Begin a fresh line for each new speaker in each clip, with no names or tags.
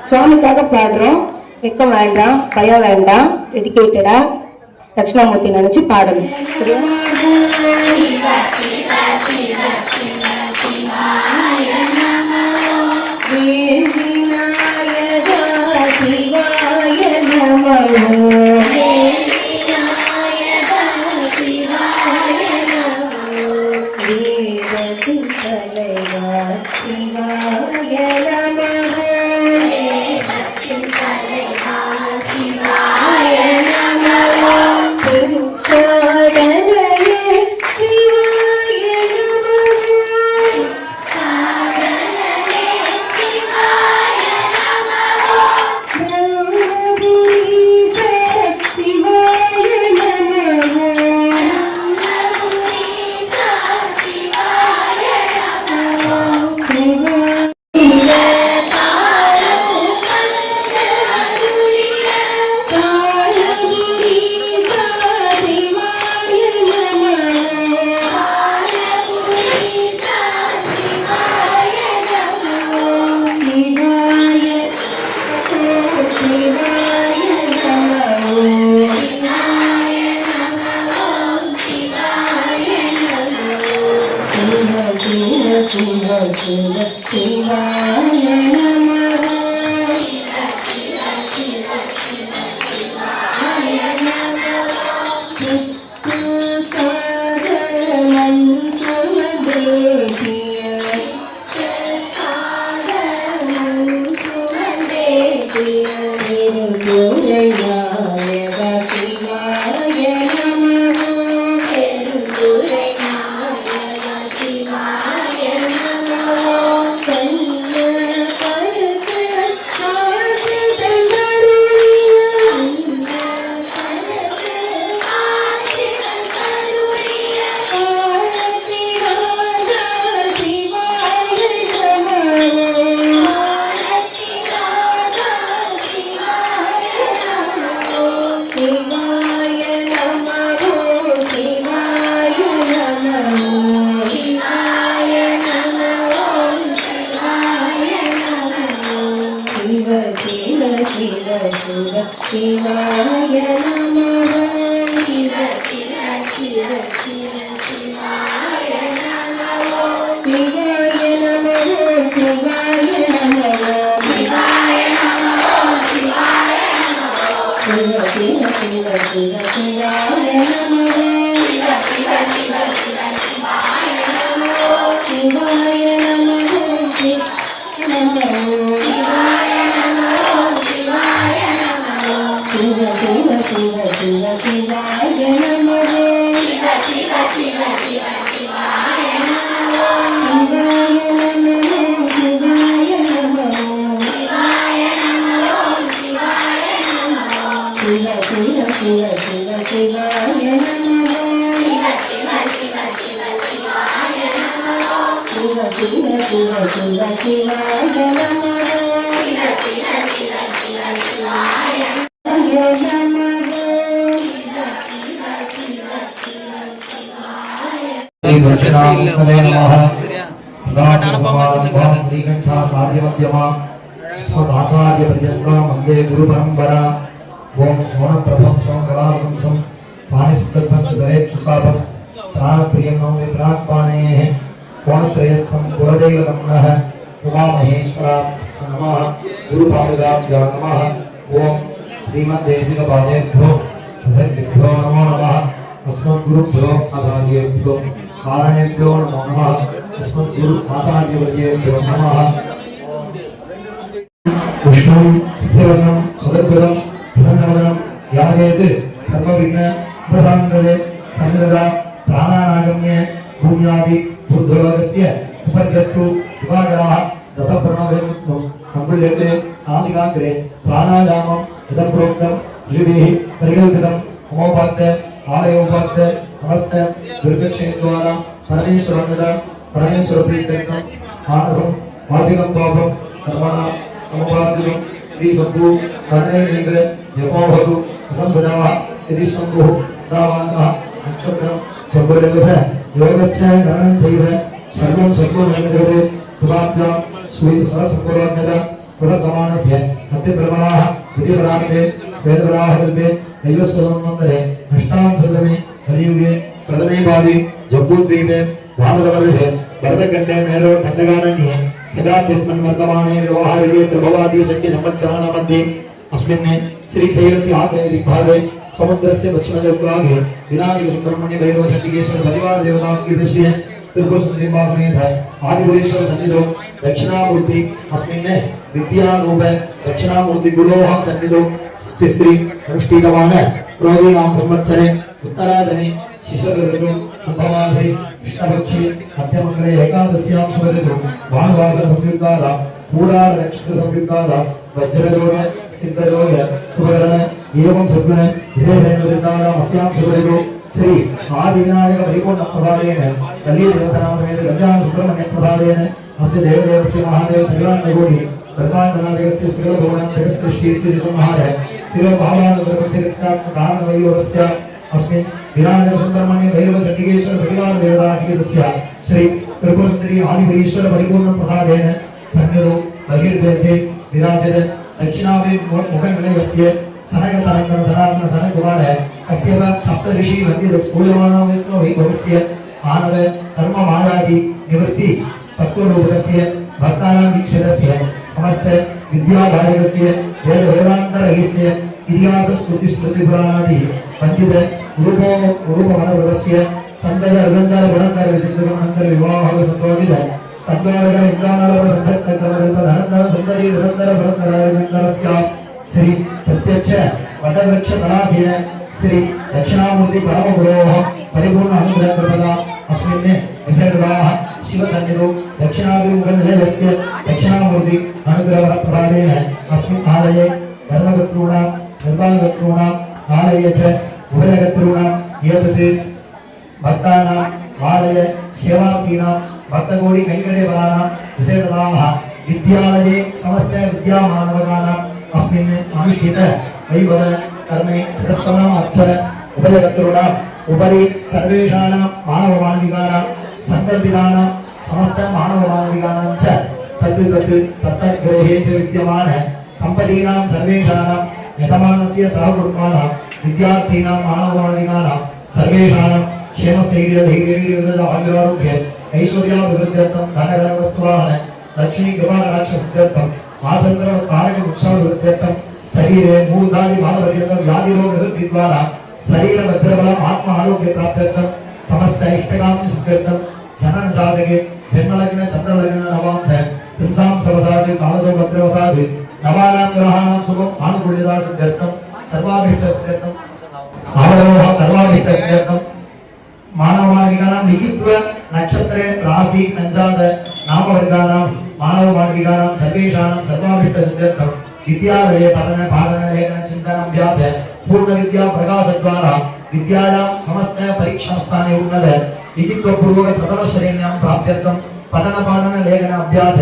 சுவாமிக்காக பாடுறோம். வெக்கம் வேண்டாம், பயம் வேண்டாம். டெடிகேட்டடா தட்சிணாமூர்த்தி நினைச்சு பாடணும். शिव शिवाय नमः शिवाय नमः शिव शिव शिव शिव शिवाय नमः शिवाय नमः शिवाय नमः शिवाय नमः शिवाय नमः शिव शिव शिव शिव शिवाय नमः शिव शिव शिव शिव शिवाय नमः शिवाय नमः शिव नमः शिवाय नमः शिवाय शिव शिव शिव शिव शिवाय नमः शिव शिव शिव शिव शिवाय नमः शिवाय नमः शिवाय नमः शिवाय नमः शिवाय नमः शिव शिव शिव शिव शिवाय नमः शिव शिव शिव शिव शिवाय नमः शिव शिव शिव शिव शिवाय नमः शिव शिव शिव शिव शिवाय वंदे गुरु परंपरा ओम सोन प्रभम सोम कलावंशम पानिस्तत्पंचदरेक्षुकापम प्राणप्रियं नौमि प्राणपाणे कोणत्रयस्थं कुलदैवतमनः उमामहेश्वरा नमः गुरुपादुकाभ्यो नमः ओम श्रीमद्देशिकपादेभ्यो सद्गुरुभ्यो नमो नमः अस्मद्गुरुभ्यो आचार्येभ्यो कारणेभ्यो नमो नमः अस्मद्गुरु आचार्यवर्येभ्यो नमः विष्णुं सस्यवर्णं सदद्भुतं प्रसन्नवदनं यादेत सर्वविघ्न उपशान्तये संगदा प्राणानागम्य भूम्यादि बुद्धलोकस्य उपद्यस्तु दिवाकराः दशप्रणवयन्तु तम्बुल्यते नासिकाग्रे प्राणायामम् इदं प्रोक्तं ऋषिभिः परिकल्पितं होमोपात्य आलयोपात्य नमस्ते दुर्गक्षेत्रद्वारा परमेश्वरप्रीत्यर्थं मानसं वाचिकं पापं कर्मणा समपार्जितं श्रीशम्भु कर्णेनैव यपोहतु असंसदाः यदि शम्भुः दावानः नक्षत्रं शम्भुरेवस्य योगस्य गणनं चैव सर्वं शक्नुमन्यते सुभाभ्यां सुविसहस्रपुराज्ञता पुरगमानस्य अत्यप्रबलाः विधिवरामिते स्वेदवराहकल्पे दैवस्वमन्वन्तरे अष्टाङ्गमे कलियुगे प्रथमे पादे जम्बूद्वीपे भारतवर्षे भरतखण्डे मेरो खण्डकारण्ये सदा तस्मिन् वर्तमाने व्यवहारिके प्रभवादि संख्य संवत्सराणां मध्ये अस्मिन् श्रीशैलस्य आग्नेये दिग्भागे समुद्रस्य दक्षिणदिग्भागे विनायक सुब्रह्मण्य भैरव चण्डिकेश्वर परिवार देवतास्य त्रिपुरसुन्दरीवासनेन आदिपुरेश्वर सन्निधौ दक्षिणामूर्ति अस्मिन् विद्यारूप दक्षिणामूर्ति गुरोः सन्निधौ श्री अनुष्ठितवान् प्रोदीनां संवत्सरे उत्तरायणे शिशुऋतु कुम्भमासे कृष्णपक्षे मध्यमङ्गले एकादश्यां शुभऋतु भानुवासर संयुक्ताः पूरार नक्षत्र संयुक्ताः वज्रयोग सिद्धयोग शुभकरण एवं सद्गुण विजयवेन्द्रतारां अस्यां शुभऋतु श्री आदिविनायक परिपूर्ण प्रसादेन कल्ली देवतानामेव कल्याण सुब्रह्मण्य प्रसादेन अस्य देवदेवस्य महादेव सगरान्नगोडी ब्रह्माण्डनादिकस्य सकलभुवनं जगत्सृष्टि श्री संहार तिरुभावानुग्रहप्रतिरक्षात्मकारणवैभवस्य अस्मिन् विनायक सुब्रह्मण्य भैरव चण्डिकेश्वर परिवार देवतास्य श्री त्रिपुरसुन्दरी आदिपुरीश्वर परिपूर्ण प्रसादेन सन्निधौ बहिर्देशे विराजते दक्षिणाभि मुखनिलयस्य सनक सनकन सनातन सनकवार अस्य सप्त ऋषि मध्य स्कूलमानस्य वैभवस्य आनव कर्म मायादि निवृत्ति
तत्त्वरूपकस्य भक्तानां वीक्षकस्य समस्त विद्याधारकस्य वेद वेदान्तरहिस्य इतिहास स्मृति स्मृति पुराणादि पंडित रूपवनवरस्य संदय अरंदर गुणकर विचित्रमनंतर विवाह संतोषित तद्वारकर इंद्रानाल संतत्तकर्मकल्प धनंदर सुंदरी धनंदर भरतरायनंदरस्य श्री प्रत्यक्ष वटवृक्ष कलासीन श्री दक्षिणामूर्ति परमगुरोः परिपूर्ण अनुग्रह कृपदा अस्मिन् विशेषदाः शिवसन्निधौ दक्षिणाभिमुखनिलयस्य दक्षिणामूर्ति अनुग्रहप्रसादेन अस्मिन् आलये धर्मकर्तॄणां निर्वाणकर्तॄणाम् आलये च उभयकर्तॄणाम् एतत् भक्तानां आलय सेवार्थीनां भक्तकोटि कैंकर्यफलानां विशेषदाः विद्यालये समस्त विद्यामानवकानाम् अस्मिन् अनुष्ठित वैभव कर्मे सहस्रनाम अर्चन उभयकर्तॄणाम् उपरि सर्वेषाणां मानवमानविकानां संकल्पितानां समस्त मानवमानविकानां च तत्तद्गृहे च विद्यमान दम्पतीनां सर्वेषाणां यजमानस्य सहकुटुम्बानां विद्यार्थीनां मानवमानविकानां सर्वेषाणां क्षेमस्थैर्यधैर्यवीर्यविरदाभिरोग्य ऐश्वर्याभिवृद्ध्यर्थं धनगणवस्तुवान् लक्ष्मी कृपाकटाक्षसिद्ध्यर्थं आचन्द्र तारक वृक्षाभिवृद्ध्यर्थं शरीरे मूर्धादि बालपर्यन्तं व्याधिरोगनिवृत्तिद्वारा शरीर वज्रबल आत्म आरोग्य प्राप्त्यर्थं समस्त इष्टकाम्य सिद्ध्यर्थं जनन जातके जन्मलग्न चन्द्रलग्न नवांश पुंसां सवसाद कालदो भद्रवसाद नवानां ग्रहाणां शुभम् आनुकूल्यता सिद्ध्यर्थं सर्वाभीष्ट सिद्ध्यर्थं आवरोह सर्वाभीष्ट सिद्ध्यर्थं मानवमानविकानां लिखित्व नक्षत्र राशि संजात नामवर्गानां मानवमानविकानां सर्वेषाणां सर्वाभीष्ट सिद्ध्यर्थं विद्यालये पठन पाठन लेखन चिंतन अभ्यास पूर्ण विद्या प्रकाश द्वारा विद्यायां समस्त परीक्षा स्थाने उन्नत लिखित्व पूर्वक प्रथम श्रेण्यां प्राप्त्यर्थं पठन पाठन लेखन अभ्यास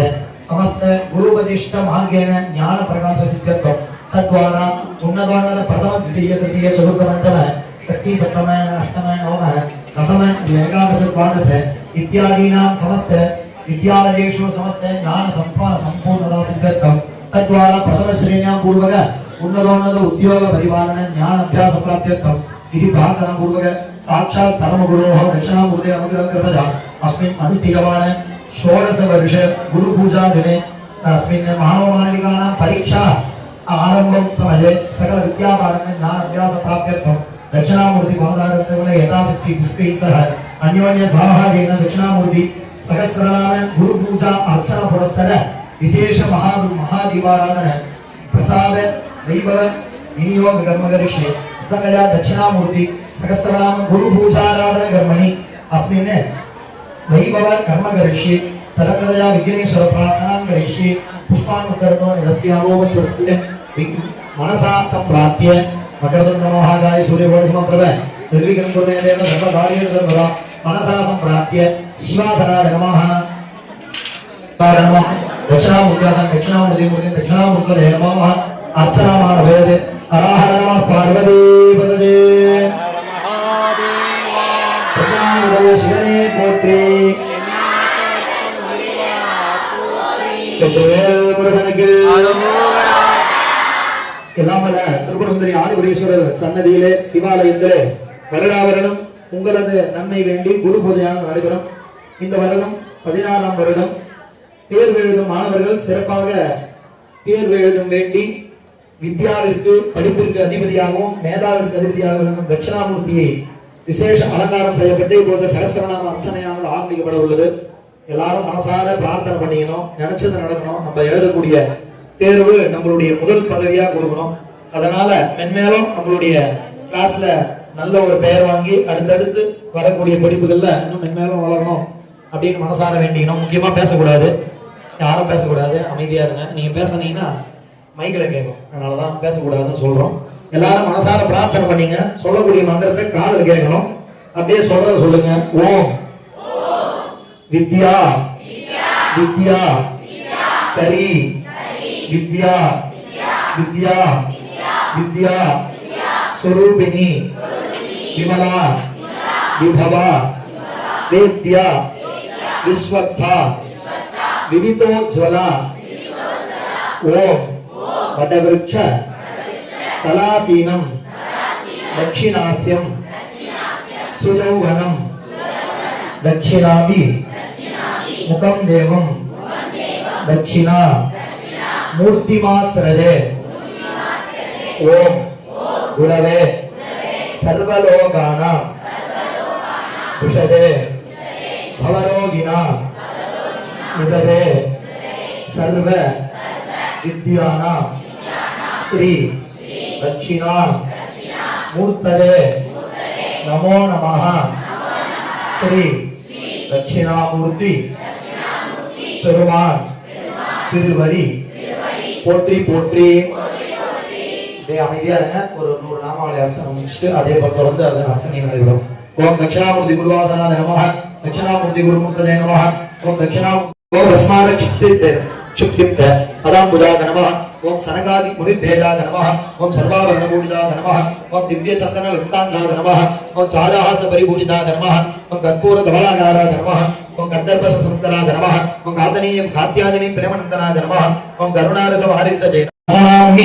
समस्त गुरुपदिष्ट मार्गेण ज्ञान प्रकाश सिद्ध्यर्थं तद्वारा उन्नतोन्नत प्रथम द्वितीय तृतीय चतुर्थ पंचम षष्ठी सप्तम अष्टम नवम दशम एकादश द्वादश इत्यादीनां समस्त विद्यालयेषु समस्त ज्ञान संपूर्णता सिद्ध्यर्थं तद्वारा प्रथम श्रेण्यां पूर्वक उन्नतोन्नत उद्योग परिपालन ज्ञान अभ्यास प्राप्त्यर्थं इति प्रार्थना पूर्वक साक्षात् परमगुरोः दक्षिणामूर्ते अनुग्रह कृपया अस्मिन् अनुष्ठीयमाने षोडश वर्ष गुरु पूजा दिने अस्मिन् मानवमानविकानां परीक्षा आरंभं समये सकल विद्यापालन ज्ञान अभ्यास प्राप्त्यर्थं दक्षिणामूर्ति पादारविन्दे यथाशक्ति पुष्पैः सह अन्योन्य साहाय्येन दक्षिणामूर्ति सहस्रनाम गुरु पूजा अर्चना पुरस्सर विशेष महादीपाराधन प्रसाद वैभव विनियोग कर्म करिष्ये तदया दक्षिणामूर्ति सहस्रनाम गुरु पूजाराधन कर्मणि अस्मिन् वैभव कर्म करिष्ये तदया विघ्नेश्वर प्रार्थना करिष्ये पुष्पानुत्तरतो निरस्यामो स्वस्य मनसा संप्राप्य मकरतुण्ड महाकाय सूर्यकोटि समप्रभ निर्विघ्नं कुरु मे देव सर्वकार्येषु सर्वदा मनसा संप्राप्य शिवासनाय नमः दक्षिणामूर्ति नमः अर्चना मार्वेद हर हर नमः पार्वती पदे शिवने पोत्री திருப்பரங்குன்றி ஆதிபுரீஸ்வரர் சன்னதியிலே சிவாலயத்திலே வருடாவரணம் உங்களது நன்மை வேண்டி குரு பூஜையானது நடைபெறும். இந்த வருடம் 16ஆம் வருடம் தேர்வு எழுதும் மாணவர்கள் சிறப்பாக தேர்வு எழுதும் வேண்டி வித்யாவிற்கு படிப்பிற்கு அதிபதியாகவும் மேதாவிற்கு அதிபதியாக விளங்கும் தட்சிணாமூர்த்தியை விசேஷ அலங்காரம் செய்யப்பட்டு இப்போது சகஸ்ரநாம அர்ச்சனையானது ஆரம்பிக்கப்பட உள்ளது. எல்லாரும் மனசார பிரார்த்தனை பண்ணிக்கணும், நினைச்சது நடக்கணும். நம்ம எழுதக்கூடிய தேர்வு நம்மளுடைய முதல் பதவியா கொடுக்கணும். அதனால மென்மேலும் நம்மளுடைய கிளாஸ்ல நல்ல ஒரு பெயர் வாங்கி அடுத்தடுத்து வரக்கூடிய படிப்புகள்ல இன்னும் மென்மேலும் வளரணும் அப்படின்னு மனசார வேண்டிக்கணும். முக்கியமா பேசக்கூடாது, யாரும் பேசக்கூடாது, அமைதியா இருங்க. நீங்க பேசுனீங்கன்னா மைக்கில் கேட்கும், அதனாலதான் பேசக்கூடாதுன்னு சொல்றோம். எல்லாரும் மனசார பிரார்த்தனை பண்ணீங்க. சொல்லக்கூடிய மந்திரத்தை காதில் கேட்கணும். அப்படியே சொல்றத சொல்லுங்க. ஓம் வித்யா வித்யா கரி வித்யா வித்யா வித்யா स्वरूपिणी विमला विभवा वेद्या विश्वत्था विदितोज्ज्वला ओम वटवृक्ष कलासीनं दक्षिणास्यं सुयौवनं दक्षिणाभि முகம் தேவம் தட்சிணா மூர்த்திமாஸ்ரதே ஓம் குரவே சர்வலோகானாம் விஷதே பவரோகிணாம் இதரே சர்வ வித்யானாம் ஸ்ரீ தட்சிணா மூர்த்ததே நமோ நமः ஸ்ரீ தட்சிணாமூர்த்தி பெருமான் திருவடி போற்றி போற்றி. அப்படியே அமைதியா இருங்க. ஒரு 100 நாமாவளி அர்ச்சனை முடிச்சுட்டு அதே போல தொடர்ந்து அது அர்ச்சனை நடைபெறும். ஓம் தட்சிணாமூர்த்தி குருவாசனாய நமः. தட்சிணாமூர்த்தி குருமூர்த்ததே நமः. ஓம் தட்சிணாமூர்த்தி ஓம் பஸ்மார சுக்திப்த பதாம்புஜாய நமः. ஓம் சனகாதி முனிர்பேதாய நமः. ஓம் சர்வாபரணபூஷிதாய நமः. ஓம் திவ்ய சந்தன லுப்தாங்காய நமः. ஓம் சாதாஹாச பரிபூஷிதாய நமः. ஓம் கற்பூர தவளாகாராய நமः. ஓம் கந்தர்ப சுந்தராய நமः. ஓம் காதனீயம் காத்யாதினி பிரேமநந்தனாய நமः. ஓம் கருணாரச வாரித ஜெய நமः.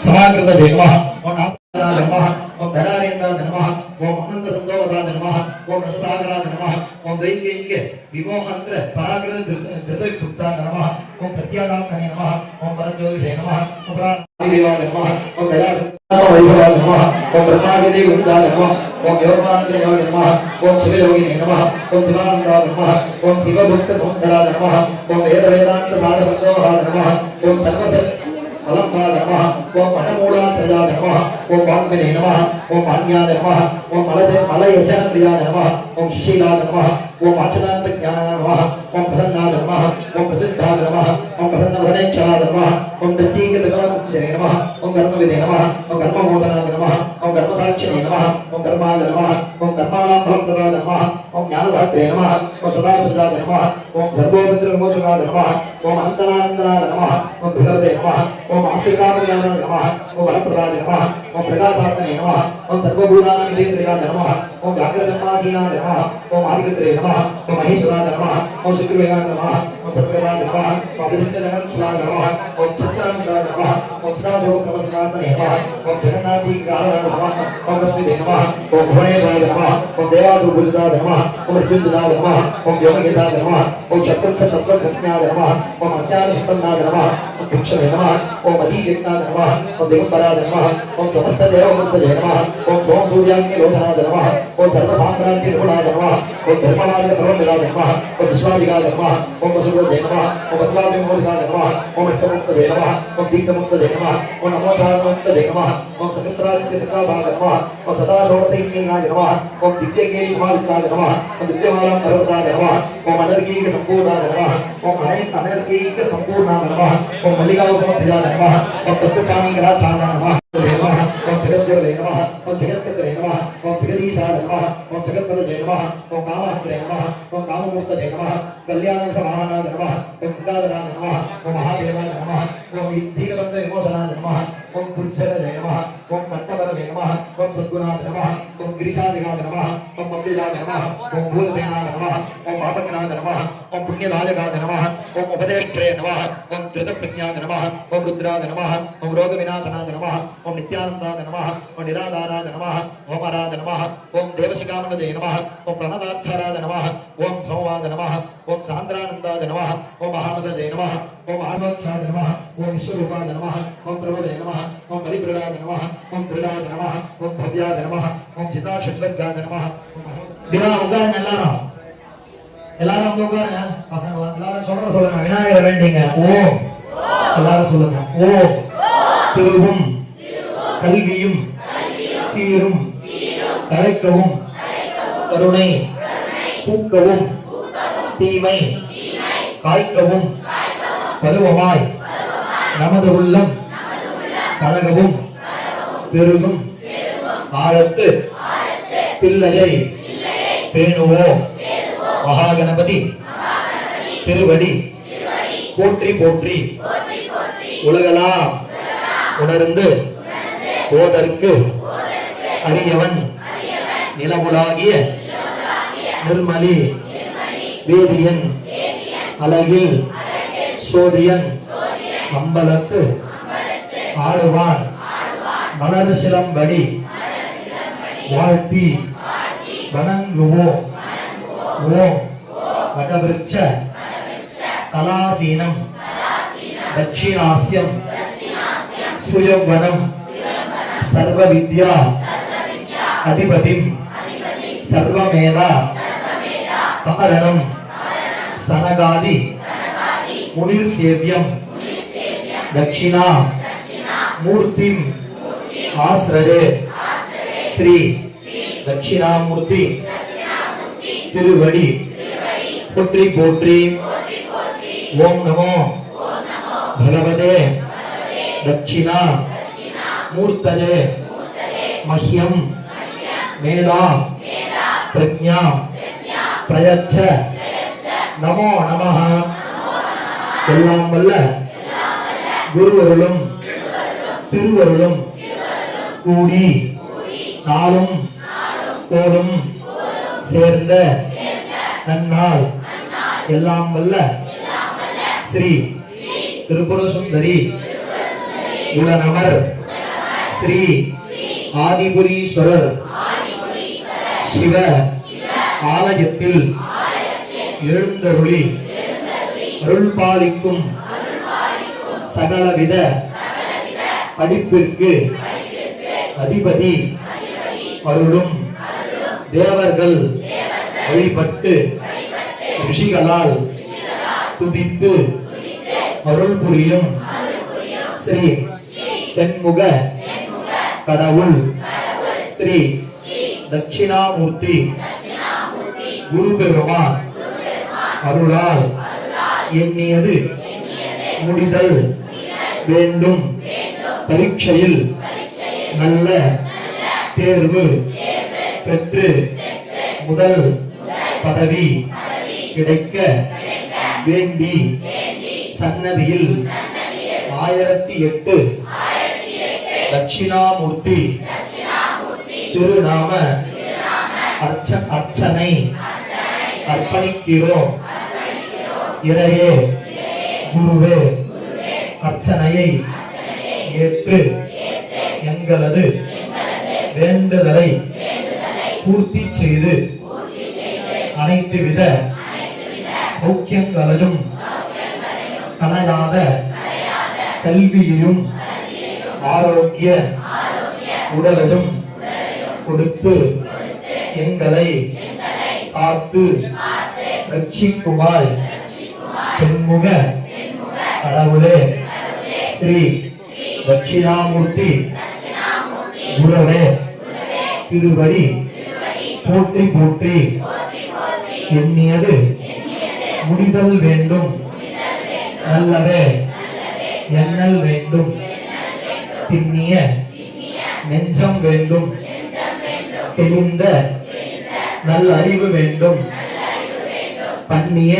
சமாகிருத ஜெய நமः. ஓம் நாசனாய நமः. ஓம் தராரேந்தாய நமः. ஓம் அனந்த சந்தோவதாய நமः. ஓம் ரசசாகராய நமः. ஓம் தைகேயிக விமோகந்திர பராகிருத திருதயுக்தாய நமः. ஓம் பிரத்யாகாத்மனே நமः. ஓம் பரஞ்சோதிஷே நமः. ஓம் பிராணதேவாய நமः. ஓம் கயாசம்வைபவாய நமः. ஓம் பிரம்மாதிதே உதிதாய நமः. ஓம் யோகமானந்தயோக நமः. ஓம் சிவயோகினே நமः. ஓம் சிவானந்தாய நமः. ஓம் சிவபக்த சௌந்தராய நமः. ஓம் வேத வேதாந்த சார சந்தோகாய நமः. ஓம் சர்வசர் அலம்பாய நமः. ஓம் வனமூலாசிரயாய நமः. ஓம் வாக்மினே நமः. ஓம் மான்யாய நமः. ஓம் மலயஜன பிரியாய நமः. ஓம் சுஷீலாய நமः. ஓம் ஆச்சனாந்த ஞானாய நமः. ஓம் பிரசன்னாய நமः. ஓம் பிரசித்தாய நமः. ஓம் பிரசன்னவதனேச்சராய நமः. ஓம் நித்யீகதகலமுத்யனே நமः. ஓம் கர்மவிதே நமः. ஓம் கர்மமோதனாய நமः. ஓம் கர்மசாட்சினே நமः. ஓம் கர்மாய நமः. ஓம் கர்மாணாம் பலப்பிரதாய நமः. ஓம் ஞானதாத்ரே நமः. ஓம் சதாசிரதாய நமः. ஓம் சர்வோபத்ர விமோசகாய நமः. ஓம் அனந்தனானந்தனாய நமः. ஓம் பகவதே நமः. ஓம் ஆசிரிகாமயாய நமः. ஓம் வரப்பிரதாய நமः. ஓம் பிரகாசாத்மனே நமः. ஓம் சர்வபூதானாம் இதேந்திரியாய நமः. ஓம் வியாக்கிரசம்மாசீனாய நமः. ஓம் ஆதிகத்ரே நமः. ஓம் மகேஸ்வராய நமः. ஓம் சுக்ரவேகாய நமः. ஓம் சர்வகதாய நமः. ஓம் அபிசித்தஜனத்ஸ்லாய நமः. ஓம் சத்ரானந்தாய நமः. ஓம் சதாசோகப்பிரமசனாத்மனே நமः. ஓம் ஜெகநாதீகாராய நமः. ஓம் கஸ்மிதே நமः. ஓம் புவனேஸ்வராய நமः. ஓம் தேவாசுரபூஜிதாய நமः. ஓம் மிருத்யுஞ்சயாய நமः. ஓம் யோமகேசாய நமः. ஓம் சத்ரும்சத்தத்வஜஞாய நமः. ஓம் அஞ்ஞானசம்பன்னாய நமः. ஓம் பிக்ஷவே நமः. ஓம் அதீவியக்னாய நமः. ஓம் திகம்பராய நமः. ஓம் समस्तदेवमूर्तये नमः. ओम सोम सूर्याग्नि लोचनाय नमः. ओम सर्वसाम्राज्य निपुणाय नमः. ओम धर्ममार्ग प्रवर्तकाय नमः. ओम विश्वाधिकाय नमः. ओम वसुदेवाय नमः. ओम वसुदेवाय नमः. ओम अष्टमुक्तये नमः. ओम दीप्तमुक्तये नमः. ओम नमोचारमुक्तये नमः. ओम सहस्रादित्य सकाशाय नमः. ओम सदाशोडशैक्याय नमः. ओम दिव्यकेली समायुक्ताय नमः. ओम दिव्यमालां पर्वताय नमः. ओम अनर्गीक संपूर्णाय नमः. ओम अनर्गीक संपूर्णाय नमः. ओम मल्लिकाउपमप्रियाय नमः. ओम तत्तचामीकराचार्य नमः. ओम जगद्गुरवे नमः. ओम जगत्कर्त्रे नमः. ओम जगदीशाय नमः. ओम जगत्पदये नमः. ओम कामहस्त्रे नमः. ओम काममूर्तये नमः. कल्याणवाहनाय नमः. ओम गंगाधराय नमः. ओम महादेवाय नमः. ओम दीनबन्ध विमोचनाय नमः. ओम दुर्जनये नमः. ओम कण्ठवरवे नमः. ओम सद्गुणाय नमः. ओम गिरिशादिगाय नमः. ओम अव्ययाय नमः. ओम भूतसेनाय नमः. ओम पापकनाय नमः. ओम पुण्यदायकाय नमः. ओम उपदेष्ट्रे नमः. ओम धृतप्रज्ञाय नमः. ओम रुद्राय नमः. ओम रोगविनाशनाय नमः. ओम नित्यानन्दाय नमः. ओम निराधाराय नमः. ओम अराय नमः. ओम देवशिखामणदे नमः. ओम प्रणदार्थराय नमः. ओम सोमाय नमः. ओम सान्द्रानन्दाय नमः. ओम महामदे नमः. ओम आत्मक्षाय नमः. ओम विश्वरूपाय नमः. ओम प्रभवे नमः. ओम बलिप्रदाय नमः. ओम दृढाय नमः. ओम भव्याय नमः. ओम चिताक्षद्वद्गाय नमः. बिना उगारங்க எல்லாரும் வந்து உட்காருங்க பசங்களா எல்லாரும் சொல்லுங்க விநாயகரை வேண்டிங்க ஓம் எல்லாரும் சொல்லுங்க ஓம் திருவும் கல்வியும் சீரும் தழைக்கவும் கருணை பூக்கவும் தீமை காய்க்கவும் பருவமாய் நமது உள்ளம் கழகவும் பெருகும் ஆழத்து பிள்ளையை பேணுவோம் மகாகணபதி திருவடி போற்றி போற்றி உலகலாம் உணர்ந்து ஓதற்கு அரியவன் நிலமுலாகிய நிர்மலி வேதியன் அழகில் சோதியன் அம்பலத்து ஆடுவான் மலர் சிலம்படி வாழ்த்தி வணங்குவோம் ஓம் வடவிருட்ச கலாசீனம் தட்சிணாஸ்யம் சுயவனம் சர்வ வித்யா அதிபதிம் சர்வமேதா காரணம் சனகாதி முனிர் சேவியம் தட்சிணா மூர்த்திம் ஆஸ்ரயே ஸ்ரீ தட்சிணாமூர்த்தி திருவடி போற்றி போற்றி ஓம் நமோ பகவதே தட்சிணா மூர்த்ததே மஹ்யம் மேதா பிரஜ்ஞா பிரயச்ச நமோ நமஹ. எல்லாம் வல்ல குருவருளும் திருவருளும் கூடி நாளும் கோளும் சேர்ந்த நன்னாள் எல்லாம் வல்ல ஸ்ரீ திரிபுர சுந்தரி உடனமர் ஸ்ரீ ஆதிபுரீஸ்வரர் சிவ ஆலயத்தில் எழுந்தருளி அருள் பாலிக்கும் சகலவித படிப்பிற்கு அதிபதி அருளும் தேவர்கள் வழிபட்டு ரிஷிகளால் துதித்து அருள் புரியும் ஸ்ரீ தென்முக கடவுள் ஸ்ரீ தட்சிணாமூர்த்தி குரு பெருமான் அருளால் எண்ணியது முடிதல் வேண்டும். பரீட்சையில் நல்ல தேர்வு பெற்று முதல் பதவி கிடைக்க வேண்டி சன்னதியில் 1008 தட்சிணாமூர்த்தி திருநாம அர்ச்சனை அர்ப்பணிக்கிறோம். இறையே குருவே அர்ச்சனையை ஏற்று எங்களது வேண்டுதலை பூர்த்தி செய்து அனைத்து வித சௌக்கியங்களையும் கலையாத கல்வியையும் ஆரோக்கிய உடலையும் கொடுத்து எங்களை காத்து ரட்சிக்குமாய் தென்முக கடவுளே ஸ்ரீ தட்சிணாமூர்த்தி குருவே திருவடி போற்றி போற்றி எண்ணியது முடிதல் வேண்டும். நல்லவே எண்ணல் வேண்டும். திண்ணிய நெஞ்சம் வேண்டும். தெளிந்த நல்ல அறிவு வேண்டும். பண்ணிய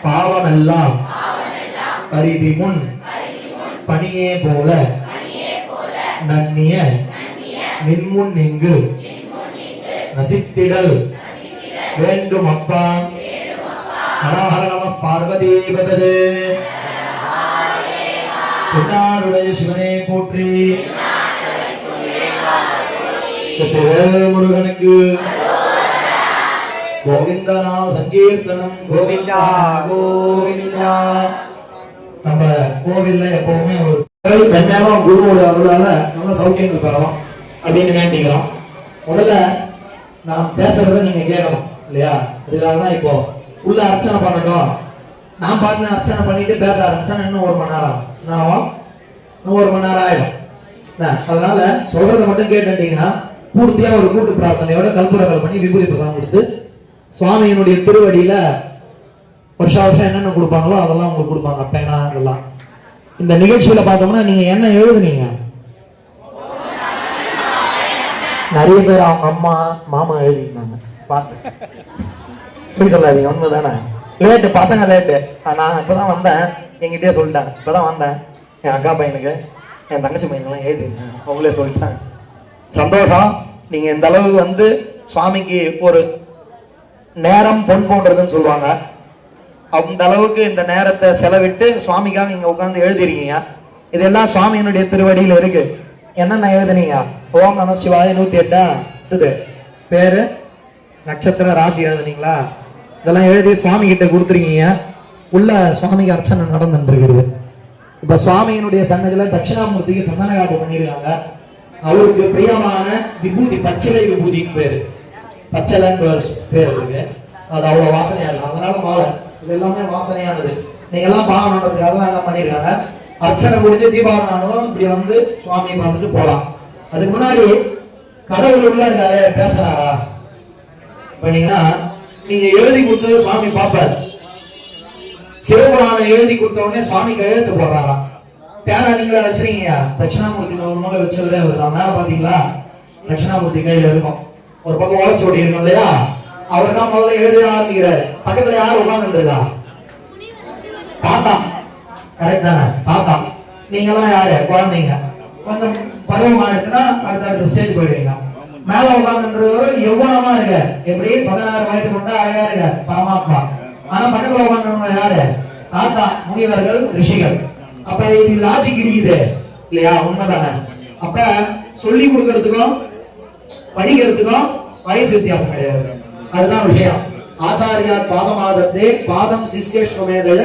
பாவமெல்லாம் பரிதி முன் பணியே போல நன்னிய நின்முன் இங்கு நசித்திடல் வேண்டும் அப்பா. ஹரஹர நம பார்வதி பதே. தென்னாடுடைய சிவனே போற்றி. முருகனுக்கு கோவிந்த நாம சங்கீர்த்தனம். கோவிந்தா கோவிந்தா. நம்ம கோவில்ல எப்பவுமே ஒரு கண்ணியமா குருவோட அருளால நல்ல சௌக்கியங்கள் பெறலாம் அப்படின்னு வேண்டிக்கிறோம். முதல்ல நான் பேசுறத நீங்க கேட்கணும் இல்லையா? இதுக்காக தான் இப்போ உள்ள அர்ச்சனை பண்ணட்டும். நான் பாட்டு அர்ச்சனை பண்ணிட்டு பேச ஆரம்பிச்சா இன்னும் 1 மணி நேரம் இன்னும் 1 மணி நேரம் ஆயிடும். அதனால சொல்றதை மட்டும் கேட்டுட்டீங்கன்னா பூர்த்தியா ஒரு கூட்டு பிரார்த்தனையோட கல்புரங்கள் பண்ணி விபூதி பிரசாதம் கொடுத்து சுவாமியினுடைய திருவடியில வருஷம் என்னென்ன கொடுப்பாங்களோ அதெல்லாம் உங்களுக்கு கொடுப்பாங்க. பேனா இதெல்லாம். இந்த நிகழ்ச்சியில பார்த்தோம்னா நீங்க என்ன எழுதுனீங்க? நிறைய பேர் அவங்க அம்மா மாமா எழுதிருந்தாங்க. பார்த்து சொல்லாதீங்க, உண்மைதானே? லேட்டு பசங்க லேட்டு. நான் இப்பதான் வந்தேன், என்கிட்டயே சொல்லிட்டேன். இப்பதான் வந்தேன், என் அக்கா பையனுக்கு என் தங்கச்சி பையனுக்குலாம் எழுதிருந்தேன். அவங்களே சொல்லிட்டாங்க. சந்தோஷம். நீங்க இந்த அளவுக்கு சுவாமிக்கு ஒரு நேரம் பொன் போன்றதுன்னு சொல்லுவாங்க. அந்த அளவுக்கு இந்த நேரத்தை செலவிட்டு சுவாமிக்காக நீங்க உட்கார்ந்து எழுதிருக்கீங்க. இதெல்லாம் சுவாமியினுடைய திருவடியில இருக்கு. என்னென்ன எழுதுனீங்க? ஓம் நம சிவாய 108 பேரு நட்சத்திர ராசி எழுதுனீங்களா? இதெல்லாம் எழுதி சுவாமி கிட்ட கொடுத்துருக்கீங்க. உள்ள சுவாமிக்கு அர்ச்சனை நடந்துருக்கிறது. இப்ப சுவாமியினுடைய சன்னதியில தட்சிணாமூர்த்திக்கு சந்தனகாப்பு பண்ணியிருக்காங்க. அவருக்கு பிரியமான விபூதி பச்சிலை விபூதின்னு பேரு, பச்சைலன்னு பேர் இருக்கு. அது அவ்வளவு வாசனையா இருக்கும். அதனால மாலை இது எல்லாமே வாசனையானது. நீங்க எல்லாம் பாவனன்றதுக்கு அதெல்லாம் என்ன பண்ணிருக்காங்க. அர்ச்சனை முடிஞ்சு தீபாவளி ஆனதும் இப்படி வந்து சுவாமியை பார்த்துட்டு போலாம். அதுக்கு முன்னாடி கடவுள் உள்ள இருக்காரு, பேசுறாரா பண்ணீங்கன்னா நீங்க எழுதி கொடுத்து சுவாமி பார்ப்பாரு. சிவபுராணம் எழுதி கொடுத்த உடனே சுவாமி கையெழுத்து போடுறாரா. பேரா நீங்களா வச்சிருக்கீங்க. தட்சிணாமூர்த்தி ஒரு மூலை வச்சதே வருதான். மேல பாத்தீங்களா தட்சிணாமூர்த்தி கையில இருக்கும். ஒரு பக்கம் ஓலைச்சோடி இருக்கும் இல்லையா, அவர் தான் முதல்ல எழுத ஆரம்பிக்கிறாரு. பக்கத்துல யார் உட்கார்ந்து இருக்கா? தாத்தா. கரெக்ட் தானே? தாத்தா. நீங்க எல்லாம் யாரு? குழந்தைங்க. கொஞ்சம் பருவம் ஆயிடுச்சுன்னா அடுத்த ஸ்டேஜ் போயிடுவீங்க. மேல உட்கார்ந்துன்றவர் யௌவனமா இருக்க, எப்படி 16 வயது கொண்ட அழகா இருக்க பரமாத்மா. ஆனா பக்கத்துல உட்கார்ந்தவங்க யாரு? தாத்தா, முனிவர்கள், ரிஷிகள். அப்ப இது லாஜிக் இடிக்குது இல்லையா? உண்மைதானே? அப்ப சொல்லி கொடுக்கறதுக்கும் படிக்கிறதுக்கும் வயசு வித்தியாசம் கிடையாது. அதுதான் விஷயம். ஆச்சாரியா பாதமாதத்தே பாதம் சிஷ்யேஸ்வமேதய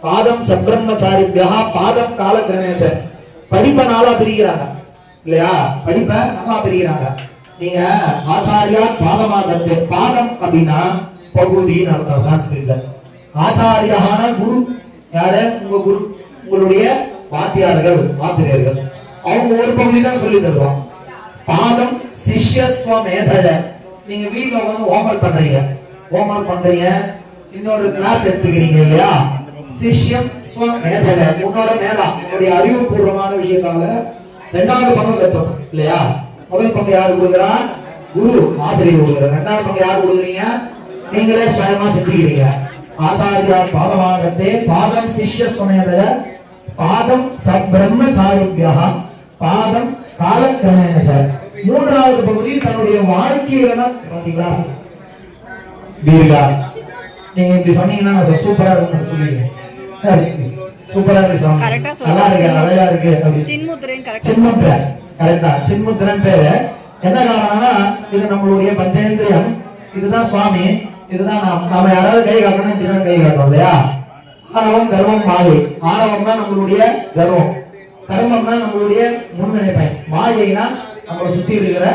பாதம் சம்பிரம்மச்சாரிபியா பாதம் காலக்கிரமேச்ச. படிப்பை நாளா பிரிக்கிறாங்க இல்லையா? படிப்பை நல்லா பிரிக்கிறாங்க. நீங்க ஆச்சாரியா பாதமாதத்தே, பாதம் அப்படின்னா பகுதின்னு அர்த்தம் சான்ஸ்கிரிட்ல. ஆச்சாரியான குரு யாரு? உங்க குரு, உங்களுடைய வாத்தியார்கள், ஆசிரியர்கள். அவங்க ஒரு பகுதி தான் சொல்லி தருவாங்க. பாதம் சிஷ்யஸ்வமேதய. நீங்க வீட்டுல வந்து ஹோம்வொர்க் பண்றீங்க, இன்னொரு கிளாஸ் எடுத்துக்கிறீங்க இல்லையா? சிஷ்யம் ஸ்வமேதய, உன்னோட மேலா, உன்னுடைய அறிவுபூர்வமான விஷயத்தால 2வது பங்கு கட்டணும் இல்லையா? முதல் பங்கு யாரு கொடுக்குறா? குரு, ஆசிரியர் கொடுக்குறார். 2வது பங்கு யாரு கொடுக்குறீங்க? நீங்களே சுயமா செஞ்சுக்கிறீங்க. ஆச்சாரியா பாதமாகத்தே பாதம் சிஷ்யஸ்வமேதய பாதம் சப்ரம்மச்சாரிபியா பாதம் காலக்கிரமேண. 3வது பகுதி தன்னுடைய வாழ்க்கையில தான். பாத்தீங்களா வீரா, நீங்க இப்படி சொன்னீங்கன்னா நான் சூப்பரா இருக்குன்னு சொல்லுவீங்க. சூப்பரா இருக்கு சாமி, நல்லா இருக்கு, அழகா இருக்கு அப்படி. சின்முத்திரன் கரெக்டா? சின்முத்திரன் பேரு. என்ன காரணம்னா இது நம்மளுடைய பஞ்சேந்திரியம், இதுதான் சுவாமி, இதுதான் நாம யாராவது கை காட்டணும் இப்படிதான் கை காட்டணும் இல்லையா? ஆணவம் கர்வம் மாயை. ஆணவம்னா நம்மளுடைய கர்வம், கர்மம்னா நம்மளுடைய முன்னிலைப்பை, மாயைனா நம்மளை சுத்தி இருக்கிற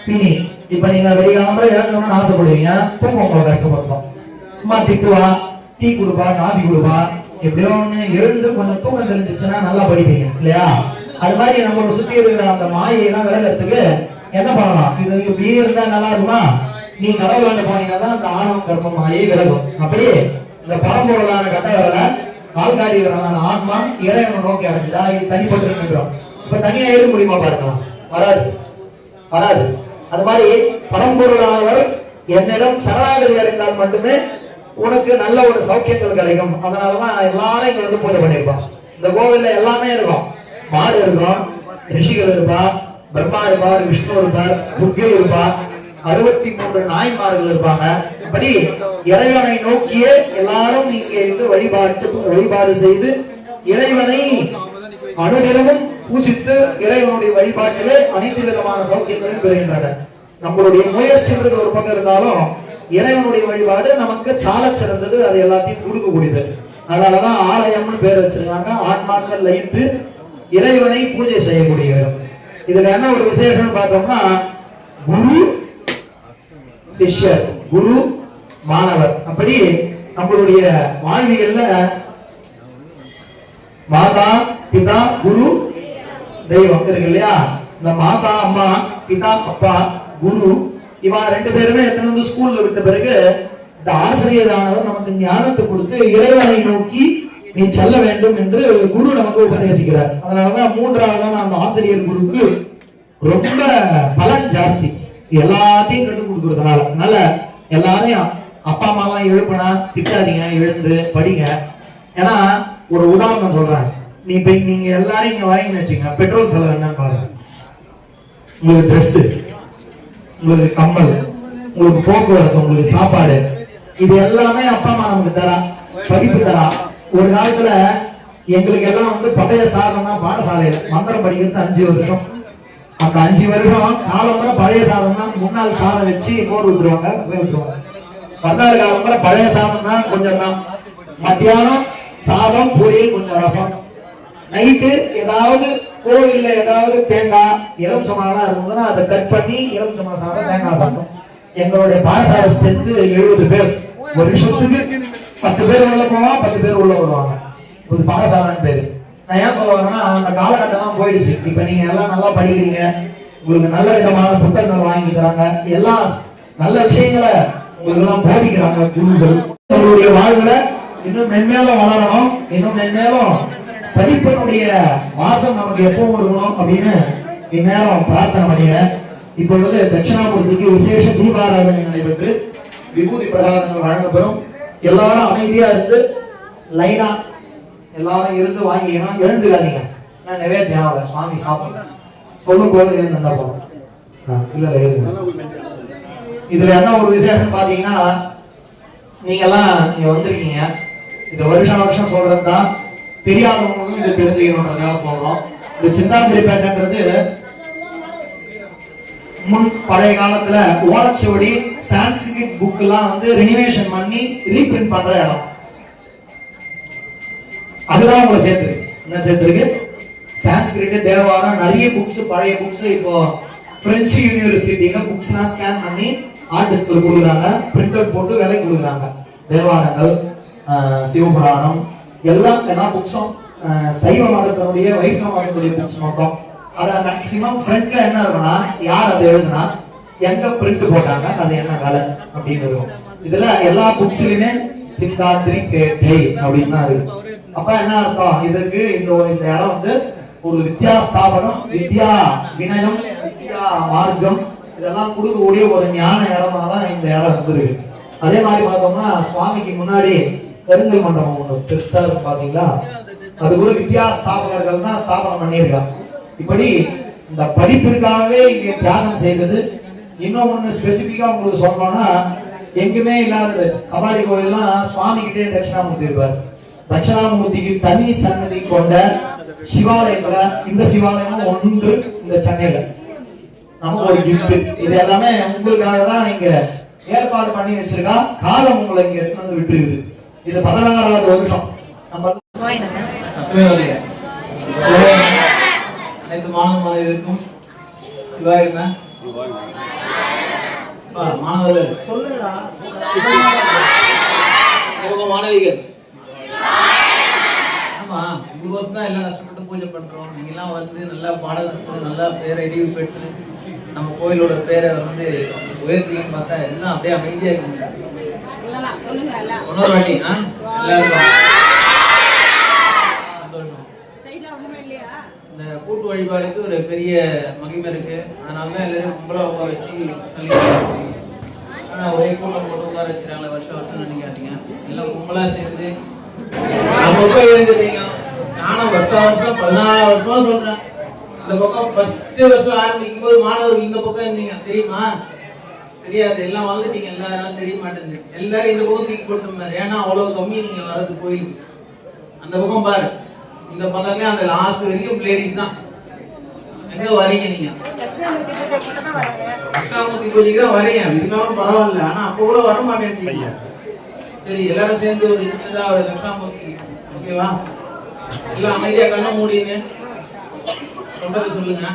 பிணி. இப்ப நீங்க வெளியாம இழக்கணும்னு ஆசைப்படுவீங்க, தூக்கம் உங்களை கஷ்டப்படுத்தும். சும்மா திட்டுவா, டீ கொடுப்பா, காஃபி கொடுப்பா, எப்படியோ ஒண்ணு எழுந்து கொஞ்சம் தூக்கம் தெரிஞ்சிச்சுன்னா நல்லா படிப்பீங்க இல்லையா? அது மாதிரி நம்மளை சுத்தி இருக்கிற அந்த மாயையெல்லாம் விலகிறதுக்கு என்ன பண்ணலாம்? இது இப்படி இருந்தா நல்லா இருக்குமா? நீ கடவுள் வேண்ட போனீங்கன்னா தான் அந்த ஆணவம் கர்மம் மாயை விலகும். அப்படி இந்த பரம்பொருளான கட்ட வரல ஆள்காடி வரலான ஆன்மா இறைவனை நோக்கி அடைஞ்சுதா இது தனிப்பட்டு இருக்கிறோம். இப்ப தனியா எடுக்க முடியுமா பாருக்கலாம்? வராது. அது மாதிரி பரம்பொருளானவர் என்னிடம் சரணாகதி அடைந்தால் மட்டுமே உனக்கு நல்ல ஒரு சௌக்கியங்கள் கிடைக்கும். அதனாலதான் எல்லாரும் இங்க வந்து பூஜை பண்ணிருப்பான். இந்த கோவில்ல எல்லாமே இருக்கும். மாடு இருக்கும், ரிஷிகள் இருப்பா, பிரம்மா இருப்பார், விஷ்ணு இருப்பார், துர்கை இருப்பா, 63 நாய்மார்கள் இருப்பாங்க. அப்படி இறைவனை நோக்கியே எல்லாரும் இங்கே இருந்து வழிபாடு செய்து இறைவனை அனுதினமும் பூஜித்து இறைவனுடைய வழிபாட்டிலே அனைத்து விதமான சௌக்கியங்களையும் பெறுகின்றன. நம்மளுடைய முயற்சின்றது ஒரு பக்கம் இருந்தாலும் இறைவனுடைய வழிபாடு நமக்கு சால சிறந்தது, அது எல்லாத்தையும் கொடுக்கக்கூடியது. அதனாலதான் ஆலயம்னு பேர் வச்சிருக்காங்க. ஆன்மாக்கள் லயித்து இறைவனை பூஜை செய்யக்கூடிய இடம். இதுல என்ன ஒரு விசேஷம் பார்த்தோம்னா, குரு சிஷ்யர், குரு மாணவர். அப்படி நம்மளுடைய வாழ்வியல்ல மாதா பிதா குரு தெய்வம் இருக்கு இல்லையா? இந்த மாதா அம்மா, பிதா அப்பா, குரு, இவா 2 பேருமே எத்தனை வந்து ஸ்கூல்ல விட்ட பிறகு இந்த ஆசிரியரானவர் நமக்கு ஞானத்தை கொடுத்து இறைவனை நோக்கி நீ செல்ல வேண்டும் என்று குரு நமக்கு உபதேசிக்கிறார். அதனாலதான் 3வது அந்த ஆசிரியர் குருக்கு ரொம்ப பலன் ஜாஸ்தி, எல்லாத்தையும் கற்றுக் கொடுக்கறதுனால. அதனால எல்லாரையும் அப்பா அம்மாலாம் எழுப்பினா திட்டாதீங்க, எழுந்து படிங்க. ஏன்னா ஒரு உதாரணம் சொல்றேன். நீங்க எல்லாரும் இங்க வரீங்கன்னு வச்சுங்க, பெட்ரோல் செலவு என்னன்னு பாருங்க. உங்களுக்கு ட்ரெஸ், உங்களுக்கு கம்மல், உங்களுக்கு போக்குவரத்து, உங்களுக்கு சாப்பாடு, இது எல்லாமே அப்பா அம்மா நமக்கு தரா. படிப்பு தரா. ஒரு காலத்துல எங்களுக்கு எல்லாம் வந்து பழைய சாதம்னா பாடசாலையில மந்திரம் படிக்கிறது 5 வருஷம். அந்த 5 வருஷம் காலம்பர பழைய சாதம்னா முன்னாள் சாதம் வச்சு போர் விட்டுருவாங்க, விட்டுருவாங்க. 14 காலம்பர பழைய சாதம் தான் கொஞ்சம் தான். மத்தியானம் சாதம் பொரியல் கொஞ்சம் ரசம். நைட்டு ஏதாவது கோவில்ல ஏதாவது தேங்காய் எலுமிச்சம்பழம் இருந்ததுன்னா அதை கட் பண்ணி எலுமிச்சம்பழம் சாதம் தேங்காய் சாதம். எங்களுடைய பாடசாலை ஸ்ட்ரென்த் 70 பேர். ஒரு விஷயத்துக்கு 10 பேர் உள்ள போவாங்க, 10 பேர் உள்ள வருவாங்க. இது பாடசாலைன்னு பேரு. நான் ஏன் சொல்ல வரேன்னா அந்த காலகட்டம் தான் போயிடுச்சு. இப்ப நீங்க எல்லாம் நல்லா படிக்கிறீங்க, உங்களுக்கு நல்ல விதமான புத்தகங்கள் வாங்கி தராங்க, எல்லா நல்ல விஷயங்களை உங்களுக்கு எல்லாம் போதிக்கிறாங்க குருக்கள். உங்களுடைய வாழ்வுல இன்னும் மென்மேலும் வளரணும், இன்னும் மென்மேலும் படிப்பினுடைய வாசம் நமக்கு எப்பவும் இருக்கணும் அப்படின்னு இந்நேரம் பிரார்த்தனை பண்ணுகிறேன். இப்பொழுது தட்சிணாமூர்த்திக்கு விசேஷ தீபாராதனை நடைபெற்று விபூதி பிரசாதங்கள் வழங்கப்பெறும். எல்லாரும் அமைதியா இருந்து லைனா எல்லாரும் இருந்து வாங்கிக்கணும். எழுந்துக்காதீங்க, நான் நிவேத்தியம் ஆகல, சுவாமி சாப்பிடுறேன் சொல்லும் போது இருந்தா போறோம். இல்ல இதுல என்ன ஒரு விசேஷம் பாத்தீங்கன்னா, நீங்க எல்லாம் நீங்க வந்திருக்கீங்க, இது வருஷம் சொல்றதுதான், தெரியாதவங்களும் இதை தெரிஞ்சுக்கணுன்றதுக்காக சொல்றோம். இந்த சிந்தாந்திரிப்பேட்டைன்றது முன் பழைய காலத்துல ஓலச்சுவடி சான்ஸ்கிரிட் புக் எல்லாம் வந்து ரினிவேஷன் பண்ணி ரீபிரிண்ட் பண்ற இடம். அதுதான் உங்களை சேர்த்துருக்கு. என்ன சேர்த்துருக்கு? சான்ஸ்கிரிட், தேவாரம், நிறைய புக்ஸ், பழைய புக்ஸ். இப்போ பிரெஞ்சு யூனிவர்சிட்டியில புக்ஸ்லாம் ஸ்கேன் பண்ணி ஆர்டிஸ்ட்க்கு கொடுக்குறாங்க, பிரிண்ட் அவுட் போட்டு விலை கொடுக்குறாங்க. தேவாரங்கள், சிவபுராணம், எல்லா புக்ஸும் சைவ மதத்தினுடைய வைஷ்ணவ மதத்தினுடைய புக்ஸ் மொத்தம். அதுல மேக்சிமம் ஃப்ரண்ட்ல என்ன இருக்குன்னா, யார் அதை எழுதுனா, எங்க பிரிண்ட் போட்டாங்க, அது என்ன வேலை அப்படின்னு இருக்கும். இதுல எல்லா புக்ஸ்லயுமே சிந்தாந்திரி பேட்டை அப்படின்னு தான் இருக்கு. அப்ப என்ன அர்த்தம்? இதுக்கு இந்த இடம் வந்து ஒரு வித்யா ஸ்தாபனம், வித்யா வினயம், வித்யா மார்க்கம் இதெல்லாம் கொடுக்கக்கூடிய ஒரு ஞான இடமா தான் இந்த இடம் இருக்கு. அதே மாதிரி பார்த்தோம்னா சுவாமிக்கு முன்னாடி கருங்கல் மண்டபம் ஒண்ணு பெருசா இருக்கு பாத்தீங்களா, அது ஒரு வித்யா ஸ்தாபகர்கள் தான் ஸ்தாபனம் பண்ணியிருக்காங்க. இப்படி இந்த படிப்பிற்காகவே இங்க தியாகம் செய்தது. இன்னும் ஒண்ணு ஸ்பெசிபிக்கா உங்களுக்கு சொல்லணும்னா, எங்குமே இல்லாதது கபாலி கோயில்லாம் சுவாமி கிட்டே தட்சிணாமூர்த்தி இருப்பார். தட்சிணாமூர்த்திக்கு தனி சன்னதி கொண்ட சிவாலயத்துல இந்த சிவாலயமும் ஒன்று இந்த சென்னையில நமக்கு ஒரு கிஃப்ட். இது எல்லாமே உங்களுக்காக தான் இங்க ஏற்பாடு பண்ணி வச்சிருக்கா. காலம் உங்களை இங்க எடுத்து வந்து விட்டுருக்குது. இது 16வது வருஷம். நம்ம
அனைத்து மாணவர்களுக்கும் சிவாயமே மாணவர்கள் சொல்லுடா, மாணவிகள். ஆமா, உங்களுக்கோசம் தான் எல்லாம் கஷ்டப்பட்டு பூஜை பண்றோம். நீங்க எல்லாம் வந்து நல்லா பாடல் நல்லா பேரை அறிவு பெற்று நம்ம கோயிலோட பேரை வந்து உயர்த்தின்னு பார்த்தா எல்லாம் அப்படியே அமைதியா இருக்கு. இன்னொரு வாட்டி எல்லாருக்கும் சந்தோஷம். இந்த கூட்டு வழிபாடுக்கு ஒரு பெரிய மகிமை இருக்கு. அதனாலதான் எல்லாரும் கும்பலா உட்கார வச்சு சொல்லி, ஆனா ஒரே கூட்டம் போட்டு உட்கார வச்சுறாங்களே வருஷம் நினைக்காதீங்க. எல்லாம் கும்பலா சேர்ந்து நம்ம போய் எழுந்துறீங்க. நானும் வருஷம் 14 வருஷமா சொல்றேன். இந்த பக்கம் ஃபர்ஸ்ட் வருஷம் ஆரம்பிக்கும் போது மாணவர்கள் இந்த பக்கம் இருந்தீங்க தெரியுமா? தெரியாது, எல்லாம் வந்துட்டீங்க. எல்லாரும் தெரிய மாட்டேங்குது. எல்லாரும் இந்த பக்கம் தூக்கி போட்டு, ஏன்னா அவ்வளவு கம்மி நீங்க வர்றது கோயிலுக்கு. அந்த பக்கம் பாரு, இந்த பக்கத்துல அந்த லாஸ்ட் வரைக்கும் லேடிஸ் தான். எங்க வரீங்க நீங்க? தட்சிணாமூர்த்தி பூஜைக்கு தான் வரீங்க. இருந்தாலும் பரவாயில்ல, ஆனா அப்ப கூட வர மாட்டேன்றீங்க. சரி, எல்லாரும் சேர்ந்து ஒரு சின்னதா ஒரு தட்சிணாமூர்த்தி, ஓகேவா? எல்லாம் அமைதியா கண்ணை மூடிங்க, சொல்றது சொல்லுங்க.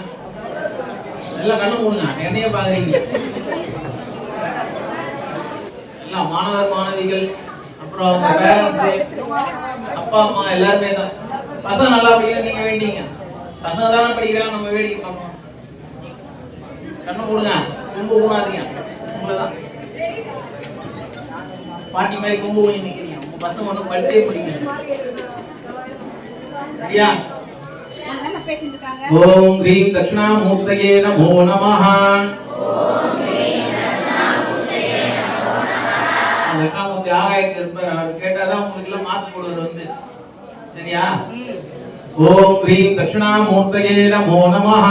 எல்லாம் கண்ணு மூடுங்க, என்னைய பாக்குறீங்க. எல்லாம் மாணவர் மாணவிகள், அப்புறம் அவங்க பேரண்ட்ஸ், அப்பா அம்மா எல்லாருமே தான். பசங்க நல்லா படிக்கிற நீங்க வேண்டிங்க. பசங்க தானே படிக்கிறாங்க, நம்ம வேடிக்கை பார்ப்போம். கண்ணு மூடுங்க, கொம்பு ஊனாதீங்க. உங்களதான் பாட்டி மாதிரி கொம்பு ஊனி நிக்கிறீங்க. உங்க பசங்க ஒன்றும் படிச்சே படிக்கல. சரியா? ஓம் ஹ்ரீம் தட்சிணாமூர்த்தயே நமோ நமஹ. தட்சிணாமூர்த்தி ஆகாயத்தில் இருப்பார். அவர் கேட்டாதான் உங்களுக்கு எல்லாம் மார்க் போடுவார் வந்து. சரியா? ஓம் ஹ்ரீம் தட்சிணாமூர்த்தயே நமோ நமஹ.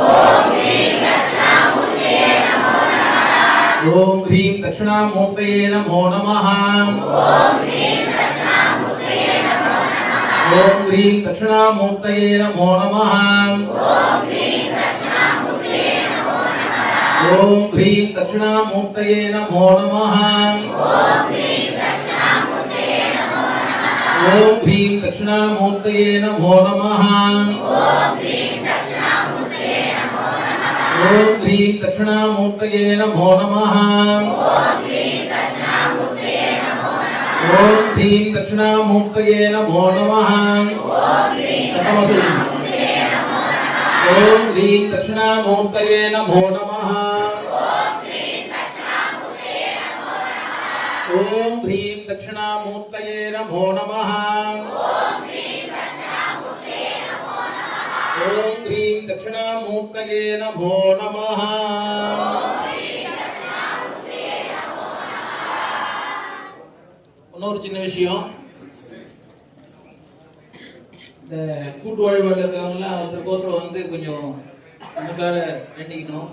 ஓம் ஹ்ரீம் தட்சிணாமூர்த்தயே நமோ நமஹ. ஓம் ஹ்ரீம் தட்சிணாமூர்த்தயே நமோ நமஹ. ஓம் ஹ்ரீம் தட்சிணாமூர்த்தயே நமோ நமஹ. ஓம் ஹ்ரீம் தட்சிணாமூர்த்தயே நமோ நமஹ. ஓம் ஹ்ரீம் தட்சிணாமூர்த்தயே நமோ நமஹ. ஓம் ஹ்ரீம் தட்சிணாமூர்த்தயே நமோ நமஹ. ஓம் ஹ்ரீம் தட்சிணாமூர்த்தயே நமோ நமஹ. ஓம் ह्रीं दक्षिणामूर्तये नमो नमः ஓம் ह्रीं दक्षिणामूर्तये नमो नमः ஓம் ह्रीं दक्षिणामूर्तये नमो नमः ஓம் ह्रीं दक्षिणामूर्तये नमो नमः ओम ह्रीं दक्षिणामूर्तये नमो नमः ओम ह्रीं दक्षिणामूर्तये नमो नमः இன்னொரு சின்ன விஷயம், இந்த கூட்டு வழிபாடு இருக்கவங்கலாம் திருக்கோசில வந்து கொஞ்சம் மனசார வேண்டிக்கணும்.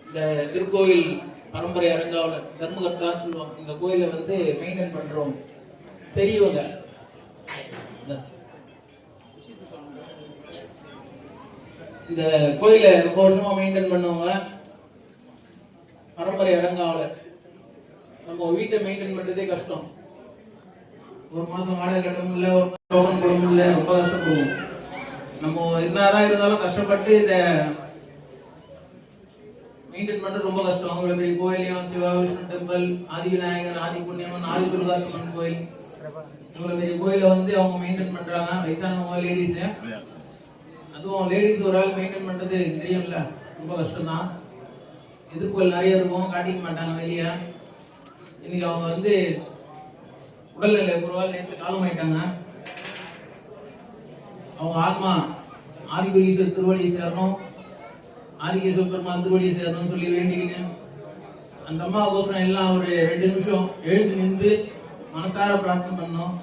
இந்த திருக்கோயில் பரம்பரை அரங்காவலர் தர்மகர்த்தான்னு சொல்லுவாங்க. இந்த கோயிலை வந்து மெயின்டைன் பண்றோம் பெரியவங்க. இந்த கோயிலை ரொம்ப வருஷமா மெயின்டைன் பண்ணுவாங்க பரம்பரை அரங்காவலர். நம்ம வீட்டை மெயின்டைன் பண்றதே கஷ்டம். ஒரு மாசம் வாடகை கட்ட முடியல, ஒரு டோக்கன் போட முடியல, ரொம்ப கஷ்டப்படுவோம். நம்ம என்னதான் இருந்தாலும் கஷ்டப்பட்டு இதை மெயின்டைன் பண்றது ரொம்ப கஷ்டம். அவ்வளவு பெரிய கோயிலையும் சிவா விஷ்ணு டெம்பிள், ஆதி விநாயகர், ஆதி புண்ணியம்மன், ஆதி துர்காத்தம்மன் கோயில், இவ்வளவு பெரிய கோயிலை வந்து அவங்க மெயின்டைன் பண்றாங்க. வயசானவங்க லேடிஸ், அதுவும் லேடிஸ் ஒரு ஆள் மெயின்டைன் பண்றது தெரியும்ல, ரொம்ப கஷ்டம் தான். எதிர்ப்புகள் நிறைய இருக்கும், காட்டிக்க மாட்டாங்க வெளியே. இன்னைக்கு அவங்க வந்து உடல்நிலை குறைவால் நேற்று காலமாயிட்டாங்க. அவங்க ஆத்மா ஆதிபுரீஸ்வர் திருவடி சேரணும், ஆதிகேசவ பெருமாள் திருவடியை சேரணும்னு சொல்லி வேண்டிக்கிட்டேன். அந்த அம்மா கோசரம் எல்லாம் ஒரு 2 நிமிஷம் எழுந்து நின்று மனசார பிரார்த்தனை பண்ணோம்.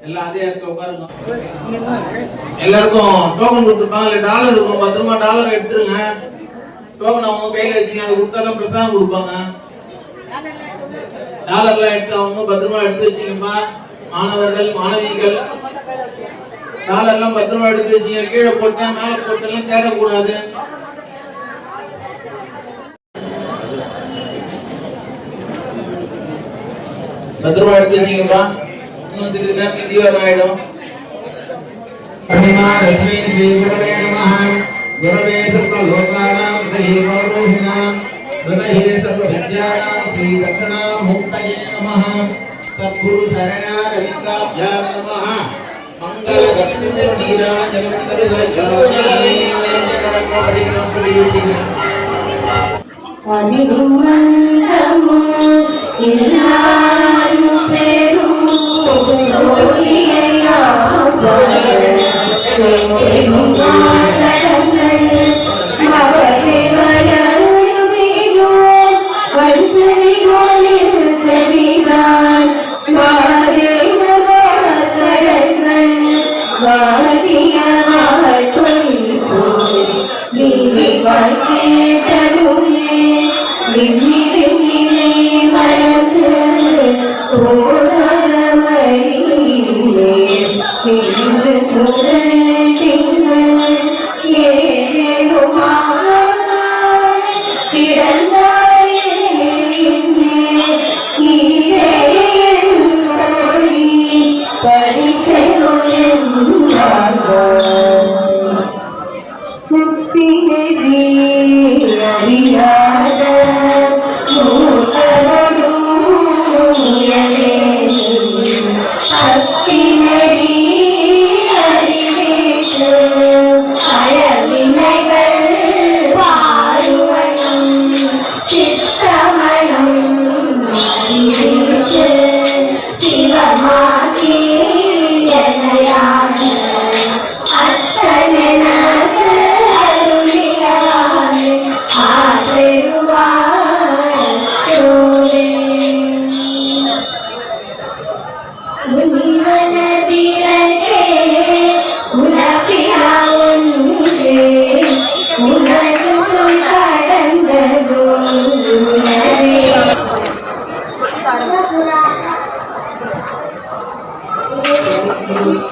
எல்லாம் அதே இடத்துல உட்காருங்க. எல்லாருக்கும் டோக்கன் கொடுத்துருப்பாங்க, டாலர் இருக்கும், 10 ரூபாய் டாலர் எடுத்துருங்க. டோக்கன் அவங்க கையில வச்சுங்க, அது கொடுத்தாலும் பிரசாதம் கொடுப்பாங்க. டாலர்லாம் எடுத்து அவங்க 10 ரூபாய் எடுத்து வச்சுங்கப்பா. மாணவர்கள் மாணவிகள் டாலர்லாம் 10 ரூபாய் எடுத்து வச்சுங்க. கீழே போட்டேன் மேல போட்டெல்லாம் தேடக்கூடாது. பத்திரமா எடுத்து வச்சுங்கப்பா. இன்னும் சிறிது நேரத்தில் தீவிரம் ஆயிடும். गुरवे सर्वलोकानां दैवरोहिणां हृदये सर्वविद्यानां श्री दक्षिणामूर्तये नमः सद्गुरु शरणारविन्दाभ्यां नमः मंगलगतिं नीराजनं
Yeah.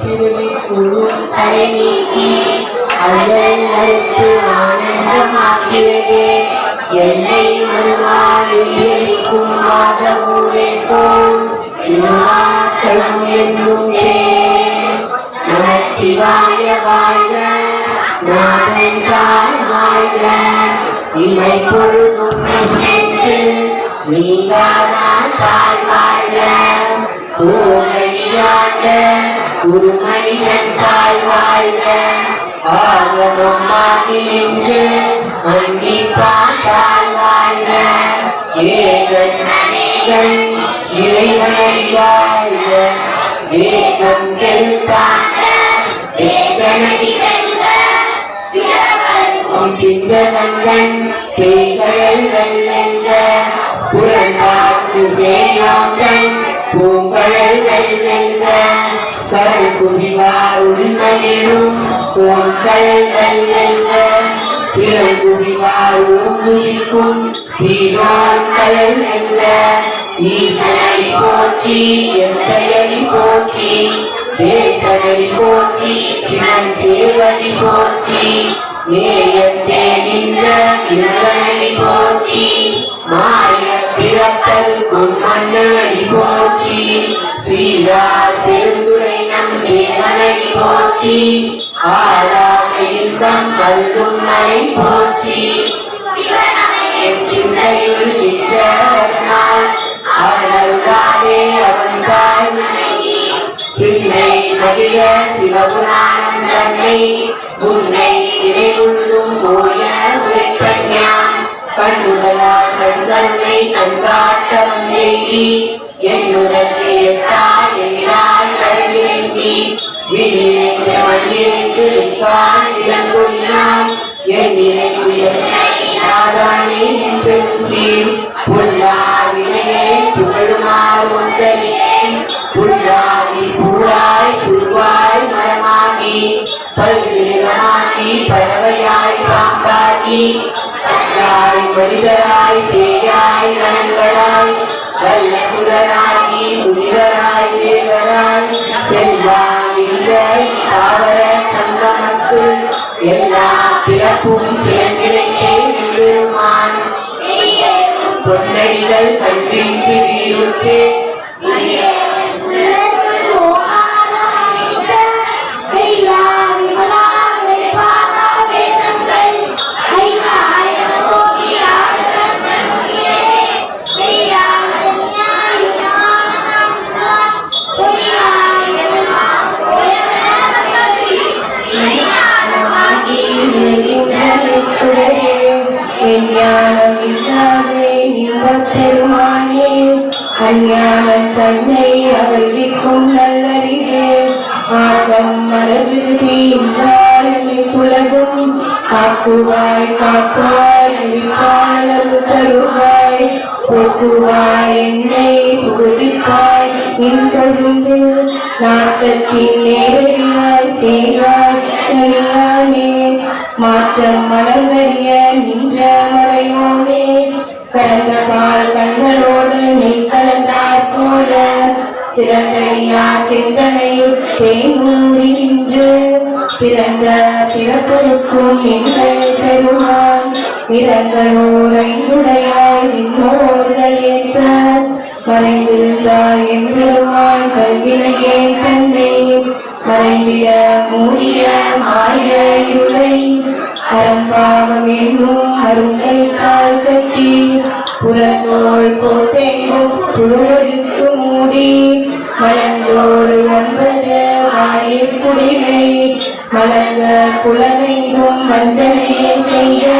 பிறவி கூறும் தலைநீக்கி அல்லலுக்கு ஆனந்தமாக்கிறது. என்னை வருவாயிருக்கும் மாதவூரென்றும் விநாசம் என்னும் நமச்சிவாய வாழ்க, நாதன் தாய் வாழ்க, இமை பொழுதும் சென்று நீங்காதான் தாய் வாழ்க, பூமணியாண்ட குருமணிதன் தாய் வாழ்க, ஆகமமாகி நின்று மன்னிப்பான் தாய் வாழ்க, ஏகன் அநேகன் இறைவனடி வாழ்க, வேகம் கெழுத்தாண்ட வேகனடி வெல்க, பிஞ்சகங்கன் பேய்கள் வெல்க, புறங்காத்து சேயாங்கன் பூங்கழல் வெல்க, கருள் குவிவார் உள்மகிழும் பூங்கழல் வெல்க, சிறல் குவிவார் ஊங்குவிக்கும் சீரான் கழல் வெல்க, ஈசனடி போற்றி எந்தையடி போற்றி, தேசனடி போற்றி சிவன் சேவடி போற்றி, நேயத்தே நின்ற இளநடி போற்றி, மாய பிறப்பருக்கும் மன்னனடி போற்றி, சீரார் பெருந்துரை நம் தேவனடி போற்றி, ஆளாக இன்பம் அல்கும் மலை போற்றி, என் சிந்தையுள் நின்றதனால் அவனருளாலே அவன் தாய் சிந்தை மகிழ சிவபுராணம் தன்னை உன்னை நினைவுள்ளும் போய உரைப்பஞான் கண்ணுதலால் கண்கருணை கண்காட்ட வந்தேகி என்னுதற்கு எட்டால் எண்ணினால் கருகின்றி விழிந்த மண்ணிற்கு கால் இளங்கொழினான் என் நினைவு யாதானே பெரும் சீர் புல்லா வினையை புகழுமாறு ஒன்றறியேன், புல்லாகி பூராய் புல்வாய் மரமாகி பல்விருகமாகி பறவையாய் பாம்பாகி கல்லாய் மனிதராய் பேயாய் கணங்களாய் வல்ல சுரராகி முனிவராய் தேவராய் செல்வாங்கின்ற தாவர சங்கமத்துள் எல்லா பிறப்பும் பிறந்திருக்கே நின்றுமான் பொன்னடிகள் கண்டின்றி வீடுற்று அஞ்ஞானம் தன்னை அகழ்விக்கும் நல்லறிவே ஆகம் மரபிருதி இல்லாதனை புலகும் காக்குவாய் காப்பாய் விழிப்பாளவு தருவாய் போக்குவாய் என்னை புகுவிப்பாய் நின்றொழுந்து நாற்றத்தின் நேரடியாய் செய்வாய் தனியானே மாற்றம் மலர்வரிய நின்ற மறையோனே கலந்த பால் கண்ணனோடு நீ கலந்தாற் போல சிறந்தடியா சிந்தனையுள் தேங்கூறி நின்று பிறந்த பிறப்பொருக்கும் எங்கள் பெருமான் இரங்களோர் ஐந்துடையாய் நின்னோர்களேத்த மறைந்திருந்தாய் எம்பெருமான் கல்வினையே தன்னை மறைந்திட மூடிய மாய இருளை அறம்பாவம் என்னும் அருங்கை சால் கட்டி புறத்தோள் போட்டெங்கும் புழுவழுக்கு மூடி மலஞ்சோறு 9 வாயிற் குடிலை மலர்ந்த புலனைந்தும் வஞ்சனையை செய்ய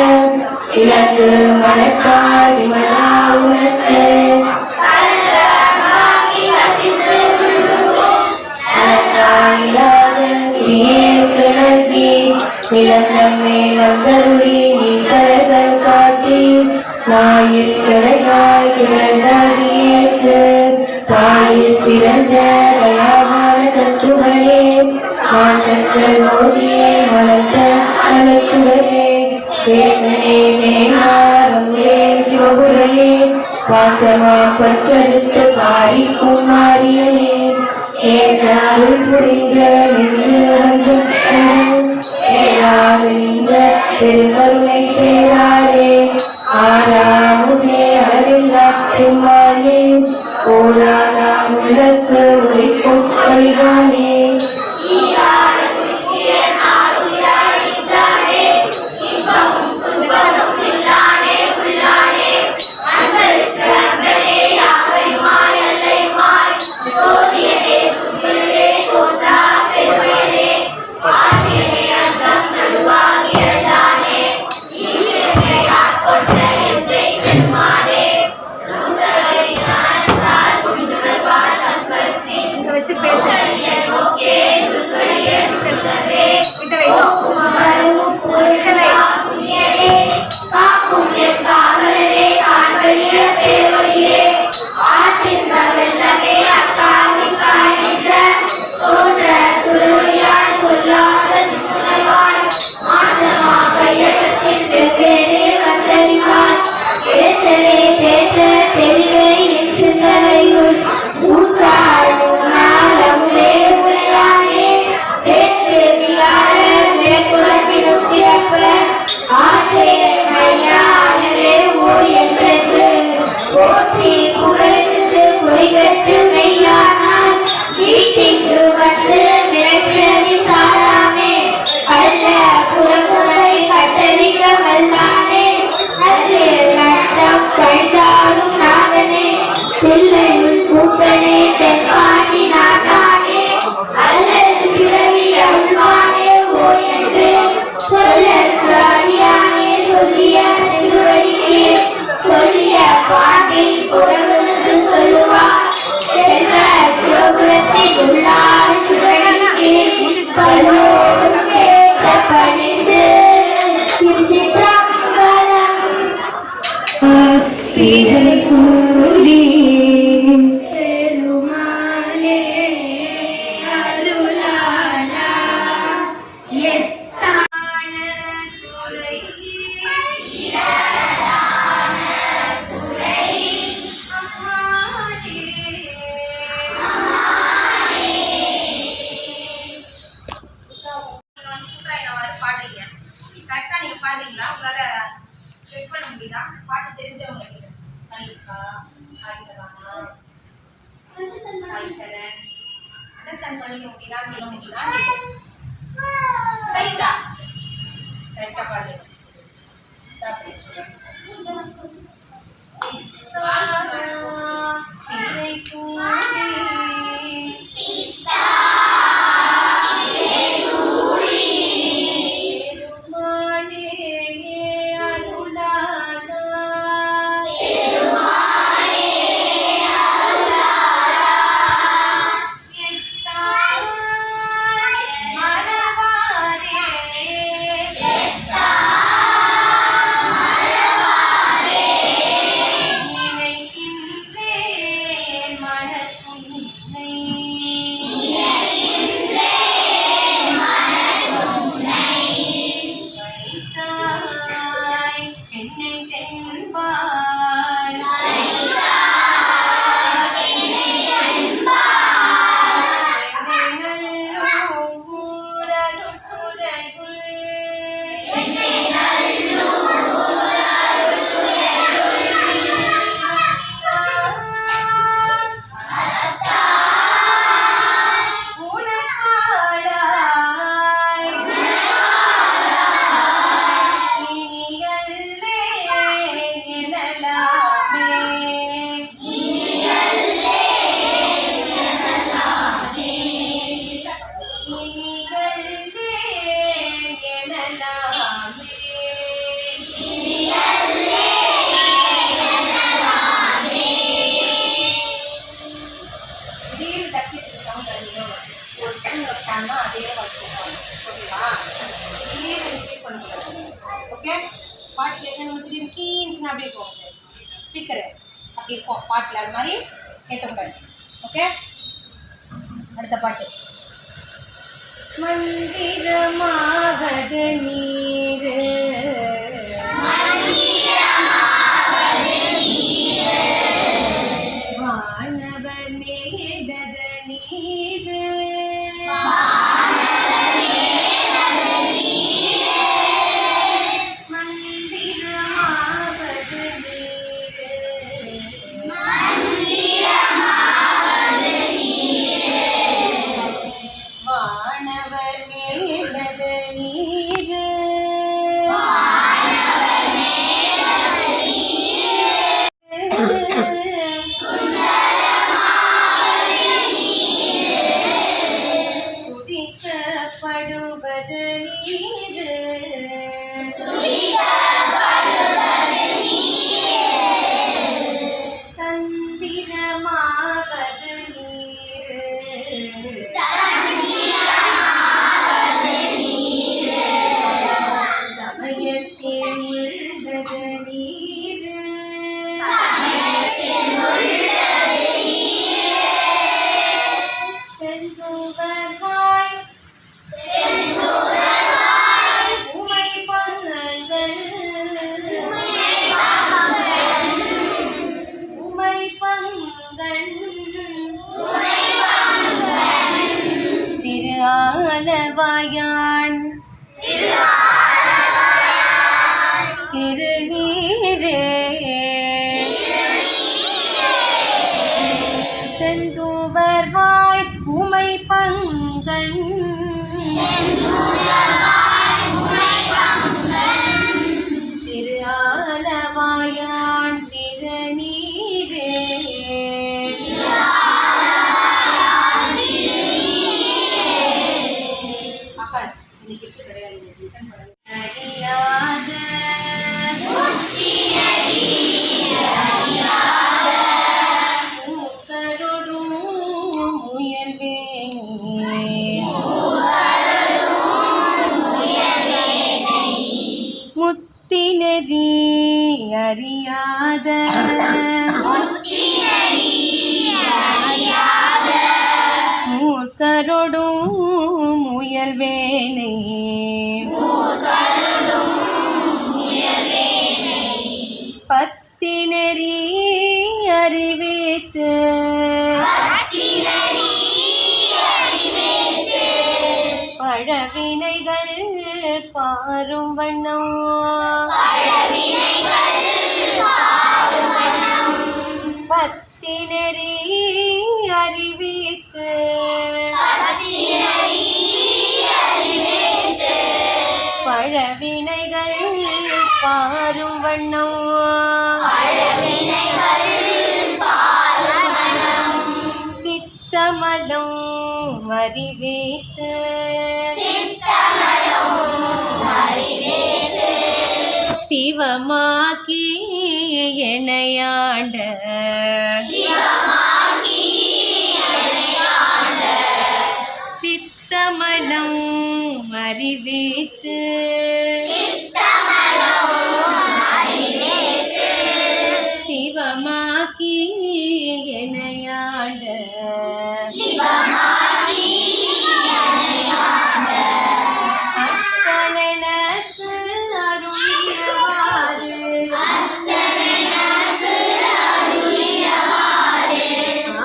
இலக்கு மனத்தால் விமலா உனக்கு நிலத்தம்மே வந்தருளி நீ கழகள் காட்டி நாயில் கிடையாய் கிடந்தாடியேற்கு தாயில் சிறந்த தயாவான தத்துவனே மாசங்கள் ஓதியே மலர்ந்த அலச்சுடனே தேசனே மேனாரே சிவபுரனே வாச நேசமா பற்றெடுத்து பாரிக்கும் மாரியனே ஏசாருள் புரிந்த நெஞ்சு வஞ்சம் பேராக நின்ற பெருங்கருணை பேராரே ஆறாமுதே அளவில்லா பெருமானே ஓராதாம் உள்ளத்து உரைக்கும் வழிகானே
பாட்டுல அது மாதிரி கேட்கக்கூடாது. ஓகே, அடுத்த பாட்டு. மந்திரமாகது நீரு மேலத நீரு மந்திரமாவது நீரு வானவர் மேலத நீரு துதிக்கப்படுவது நீரு தந்திரமாவது நீரு சமயத்தில் உள்ளது நீரு செந்துவர்வாய் உமை பங்கங்கள் உமை பங்கன் திரு ஆலவாயான் திருநீரே செந்துவர்வாய் உமை பங்கன் திரு ஆலவாயான் திருநீரே அறியாத மூக்கரோடும் முயல்வேனே முத்தினரி அறியாத மூக்கரோடும் முயல்வேனை பத்தினரி அறிவித்து பழவினைகள் பாரும் வண்ணம் பத்தினரி அறிவித்து பழவினைகள் பாரும் வண்ணம் சித்தமலும் அறிவித்து சிவமாக்கி எனையாண்ட சித்தமலம் அறிவித்து சிவமாக்கி எனையாண்ட அத்தனக்கு அருளியவாறு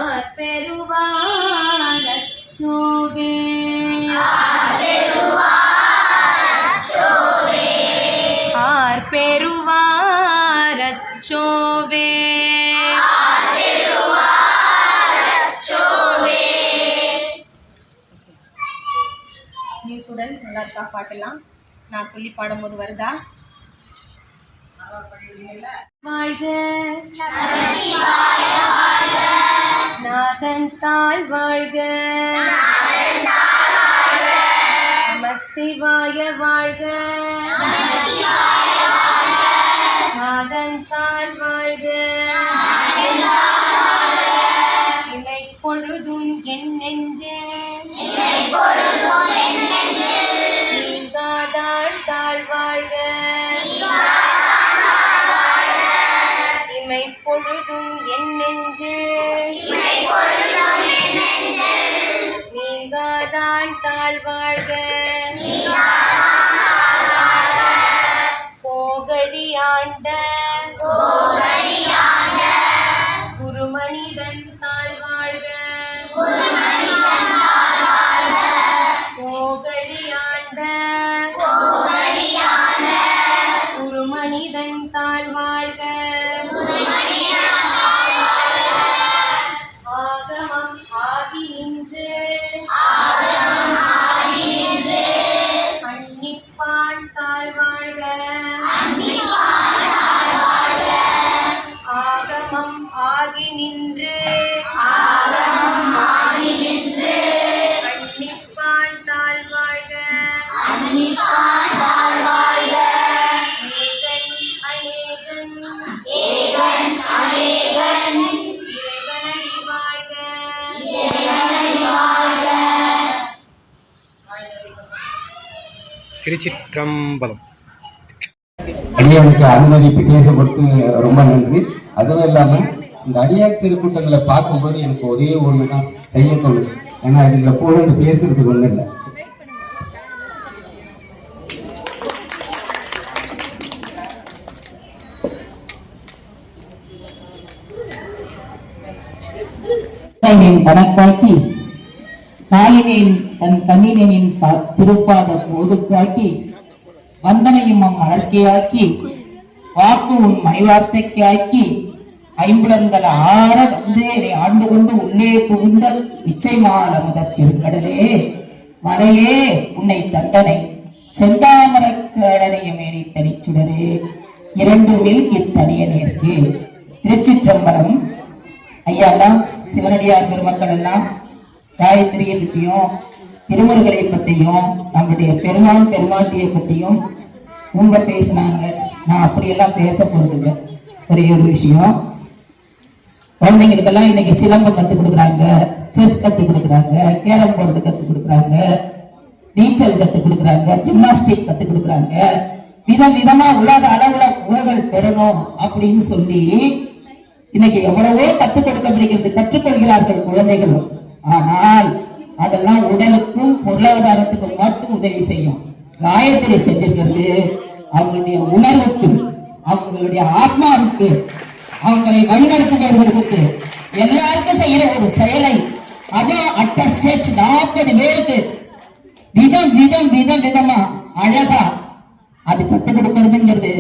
ஆர்பெருவார் அச்சோவே ஆர்பெருவார் அச்சோவே நியூ ஸ்டூடெண்ட்ஸ் நல்லா இருக்கா பாட்டெல்லாம் நான் சொல்லி பாடும்போது வருதா வாழ்க நாதன் தாழ் வாழ்க நமச்சிவாய வாழ்க நாதன் தாழ் வாழ்க இமை பொழுதும் என் நெஞ்சே நீங்காதாள் தாழ் வாழ்க இமை பொழுதும் என் நெஞ்சு நீங்காதான் தாழ் வாழ்க போகடி ஆண்ட குருமனிதன் தாழ் வாழ்க
திருச்சிற்றம்பலம்.
அடியாருக்கு அனுமதி பேசப்பட்டு ரொம்ப நன்றி. அதுவும் இல்லாமல் இந்த அடியார் திருக்கூட்டங்களை பார்க்கும்போது எனக்கு ஒரே ஒன்று தான் செய்ய தோணுது. ஏன்னா இதுல போகிறது பேசுறதுக்கு ஒன்றும் இல்லை.
கணக்காக்கி காயினேன் தன் கண்ணினின் திருப்பாத போதுக்காக்கி வந்தனையும் மலர்க்கையாக்கி வாக்கு உன் மணிவார்த்தைக்காக்கி ஐம்புலன்கள் ஆற வந்து என்னை ஆண்டு கொண்டு உள்ளே புகுந்த இச்சை மாலமுத பெருங்கடலே மலையே உன்னை தந்தனை செந்தாமரை கடனைய மேனி தனிச்சுடரே இரண்டுவில் இத்தனிய நேர்க்கு. திருச்சிற்றம்பலம். ஐயா எல்லாம் சிவனடியார் பெருமக்கள் எல்லாம் காயத்ரியை பற்றியும் திருமுருகளை பற்றியும் நம்முடைய பெருமான் பெருமாட்டியை பற்றியும் ரொம்ப பேசினாங்க. நான் அப்படியெல்லாம் பேச போறதில்லை. ஒரே ஒரு விஷயம், குழந்தைங்களுக்கெல்லாம் இன்னைக்கு சிலம்பம் கற்றுக் கொடுக்குறாங்க, செஸ் கற்றுக் கொடுக்குறாங்க, கேரம் போர்டு கற்றுக் கொடுக்குறாங்க, நீச்சல் கற்றுக் கொடுக்குறாங்க, ஜிம்னாஸ்டிக் கற்றுக் கொடுக்குறாங்க. விதமா உலக அளவுல புகழ் பெறணும் அப்படின்னு சொல்லி இன்னைக்கு எவ்வளவோ கற்றுக் கொடுக்கப்படுகிறது, கற்றுக்கொள்கிறார்கள் குழந்தைகளும். ஆனால் அதெல்லாம் உடலுக்கும் பொருளாதாரத்துக்கும் மட்டும் உதவி செய்யும். காயத்ரி செஞ்சிருக்கிறது அவங்களுடைய உணர்வுக்கு, அவங்களுடைய ஆத்மாவுக்கு, அவங்களை வழிநடத்துபவர்களுக்கு எல்லாருக்கும் செய்யற ஒரு செயலை. அதான் அட்ட ஸ்டேஜ் 40 பேருக்கு விதமா அழகா அது கற்றுக் கொடுக்கறதுங்கிறது,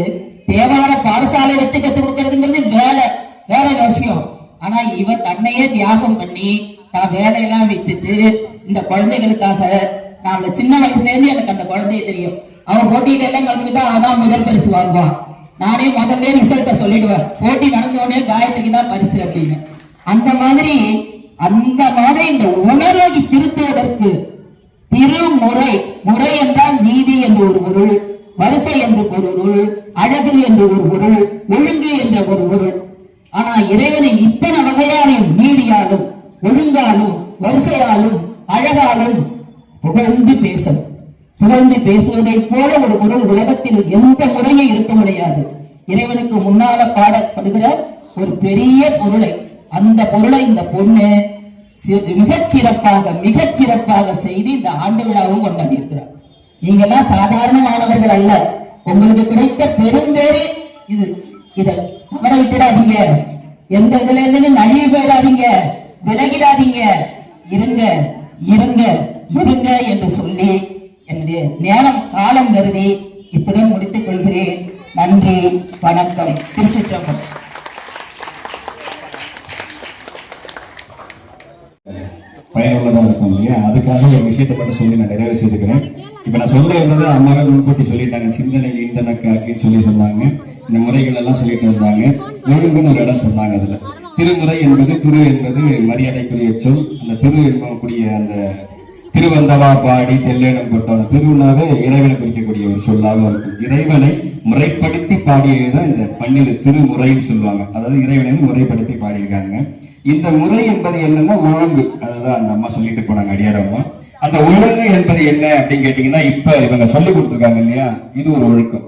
தேவார பாடசாலை வச்சு கற்றுக் கொடுக்கறதுங்கிறது வேற விஷயம். ஆனா இவ தன்னையே தியாகம் பண்ணி நான் வேலையெல்லாம் விட்டுட்டு இந்த குழந்தைகளுக்காக, நான் சின்ன வயசுல இருந்து எனக்கு அந்த குழந்தைய தெரியும். அவன் போட்டியில எல்லாம் கலந்துக்கிட்டா அதான் முதல் பரிசு வாங்குவான். நானே முதல்ல ரிசல்ட்ட சொல்லிடுவேன், போட்டி நடந்த உடனே காயத்ரிக்கு தான் பரிசு அப்படின்னு. அந்த மாதிரி இந்த உணர்வை திருத்துவதற்கு திருமுறை, முறை என்றால் நீதி என்று ஒரு பொருள், வரிசை என்று ஒரு பொருள், அழகு என்று ஒரு பொருள், ஒழுங்கு என்ற ஒரு பொருள். ஆனா இறைவனை இத்தனை வகையாலும் நீதியாலும் ஒழுங்காலும் வரிசையாலும் அழகாலும் புகழ்ந்து பேசுவதை போல ஒரு பொருள் உலகத்தில் எந்த முறையும் இருக்க முடியாது. இறைவனுக்கு முன்னால பாடப்படுகிற ஒரு பெரிய பொருளை, அந்த பொருளை இந்த பொண்ணு மிகச்சிறப்பாக செய்து இந்த ஆண்டு விழாவும் கொண்டாடி இருக்கிறார். நீங்க எல்லாம் சாதாரணமானவர்கள் அல்ல. உங்களுக்கு கிடைத்த பெரும்பேறு இது. இதை தவற விட்டுடாதீங்க. எந்த இதுல இருந்து நழுவி போயிடாதீங்க, விலகிடாதீங்க. இருங்க என்று சொல்லி என்னுடைய நேரம் காலம் கருதி இத்துடன் முடித்துக் கொள்கிறேன். நன்றி, வணக்கம். திருச்சிற்றம்பலம்.
பயனுள்ளதா இருக்கும் இல்லையா? அதுக்காக ஒரு விஷயத்தை மட்டும் சொல்லி நான் நிறைவு செய்துக்கிறேன். இப்ப நான் சொல்ல இருந்தது அம்மாவே முன்கூட்டி சொல்லிட்டாங்க. சிந்தனை நீண்டனக்காக்கின்னு சொன்னாங்க. இந்த முறைகள் எல்லாம் சொல்லிட்டு வந்தாங்க. ஒழுங்குன்னு ஒரு இடம் சொன்னாங்க. அதுல திருமுறை என்பது, திரு என்பது மரியாதைக்குரிய சொல். அந்த திரு என்பக்கூடிய அந்த திருவந்தவா பாடி தெல்லேனம் கொடுத்த திருவிழாவே இறைவனை குறிக்கக்கூடிய ஒரு சொல்லாக இருக்கும். இறைவனை முறைப்படுத்தி பாடியதுதான் இந்த 12 திருமுறைன்னு சொல்லுவாங்க. அதாவது இறைவனை முறைப்படுத்தி பாடியிருக்காங்க. இந்த முறை என்பது என்னன்னா ஒழுங்கு. அதுதான் அந்த அம்மா சொல்லிட்டு போனாங்க, அடியார் அம்மா. அந்த ஒழுங்கு என்பது என்ன அப்படின்னு கேட்டீங்கன்னா, இப்ப இவங்க சொல்லி கொடுத்துருக்காங்க இல்லையா, இது ஒரு ஒழுக்கம்.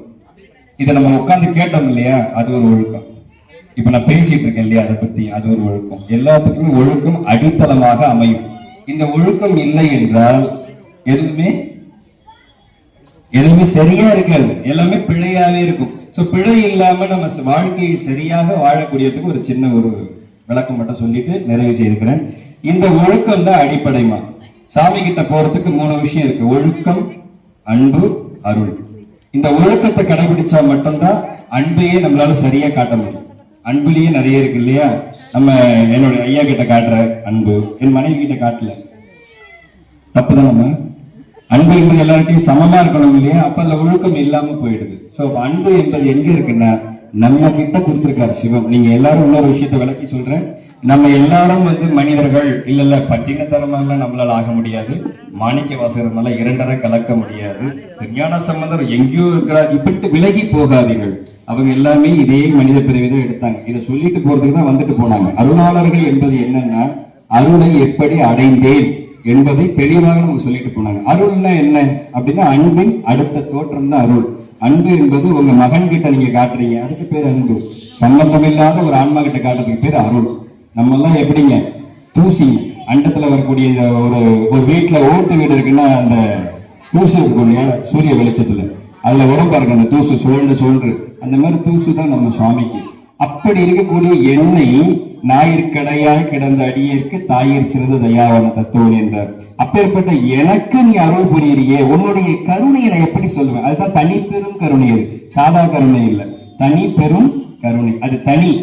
இதை நம்ம உட்கார்ந்து கேட்டோம் இல்லையா, அது ஒரு ஒழுக்கம். இப்ப நான் பேசிட்டு இருக்கேன் இல்லையா, அதை பத்தி, அது ஒரு ஒழுக்கம். எல்லாத்துக்குமே ஒழுக்கம் அடித்தளமாக அமையும். இந்த ஒழுக்கம் இல்லை என்றால் எதுவுமே சரியா இருக்காது, எல்லாமே பிழையாவே இருக்கும். சோ பிழை இல்லாம நம்ம வாழ்க்கையை சரியாக வாழக்கூடியதுக்கு ஒரு சின்ன ஒரு விளக்கம் மட்டும் சொல்லிட்டு நிறைவு செய்திருக்கிறேன். இந்த ஒழுக்கம் தான் அடிப்படைமா. சாமி கிட்ட போறதுக்கு 3 விஷயம் இருக்கு: ஒழுக்கம், அன்பு, அருள். இந்த ஒழுக்கத்தை கடைபிடிச்சா மட்டும்தான் அன்பையே நம்மளால சரியா காட்ட முடியும். அன்புலயே நிறைய இருக்கு இல்லையா. நம்ம என்னுடைய ஐயா கிட்ட காட்டுற அன்பு என் மனைவி கிட்ட காட்டல, தப்புதான். நம்ம அன்பு என்பது எல்லார்ட்டையும் சமமா இருக்கணும் இல்லையா. அப்ப அதுல ஒழுக்கம் இல்லாம போயிடுது. சோ அன்பு என்பது எங்க இருக்குன்னா நம்ம கிட்ட கொடுத்திருக்காரு சிவம். நீங்க எல்லாரும் இன்னொரு விஷயத்த விளக்கி சொல்றேன். நம்ம எல்லாரும் மனிதர்கள் இல்ல, பட்டினத்தரமெல்லாம் நம்மளால ஆக முடியாது. மாணிக்க வாசகர்னால 2 கலக்க முடியாது. ஞான சம்பந்தர் எங்கேயோ இருக்கிறார். இப்படி விலகி போகாதீர்கள். அவங்க எல்லாமே இதே மனித பிறவிதான் எடுத்தாங்க. இதை சொல்லிட்டு போறதுக்கு தான் வந்துட்டு போனாங்க. அருளாளர்கள் என்பது என்னன்னா, அருளை எப்படி அடைந்தேன் என்பதை தெளிவாக நமக்கு சொல்லிட்டு போனாங்க. அருள்னா என்ன அப்படின்னா அன்பின் அடுத்த தோற்றம் தான் அருள். அன்பு என்பது உங்க மகன் கிட்ட நீங்க காட்டுறீங்க, அதுக்கு பேர் அன்பு. சம்பந்தம் இல்லாத ஒரு ஆன்மா கிட்ட காட்டுறதுக்கு பேர் அருள். நம்ம எல்லாம் எப்படிங்க தூசிங்க, அண்டத்துல வரக்கூடிய இந்த ஒரு வீட்டுல ஓட்டு வீடு இருக்குன்னா அந்த தூசு இருக்கும் இல்லையா, சூரிய வெளிச்சத்துல அதுல உடம்பு பாருங்க அந்த தூசு சுழன்று அந்த மாதிரி தூசு தான் நம்ம சுவாமிக்கு. அப்படி இருக்கக்கூடிய எண்ணெய் ஞாயிற்கடையாய் கிடந்த அடியிற்கு தாயிற் சிறந்த தயாவான தத்துவம் என்றார். அப்பேற்பட்ட எனக்கு நீ அருள் புரியிறியே, உன்னுடைய கருணையை நான் எப்படி சொல்லுவேன்? அதுதான் தனி பெரும் கருணை. அது சாதா கருணை இல்லை, தனி பெரும் கருணை. அது தனி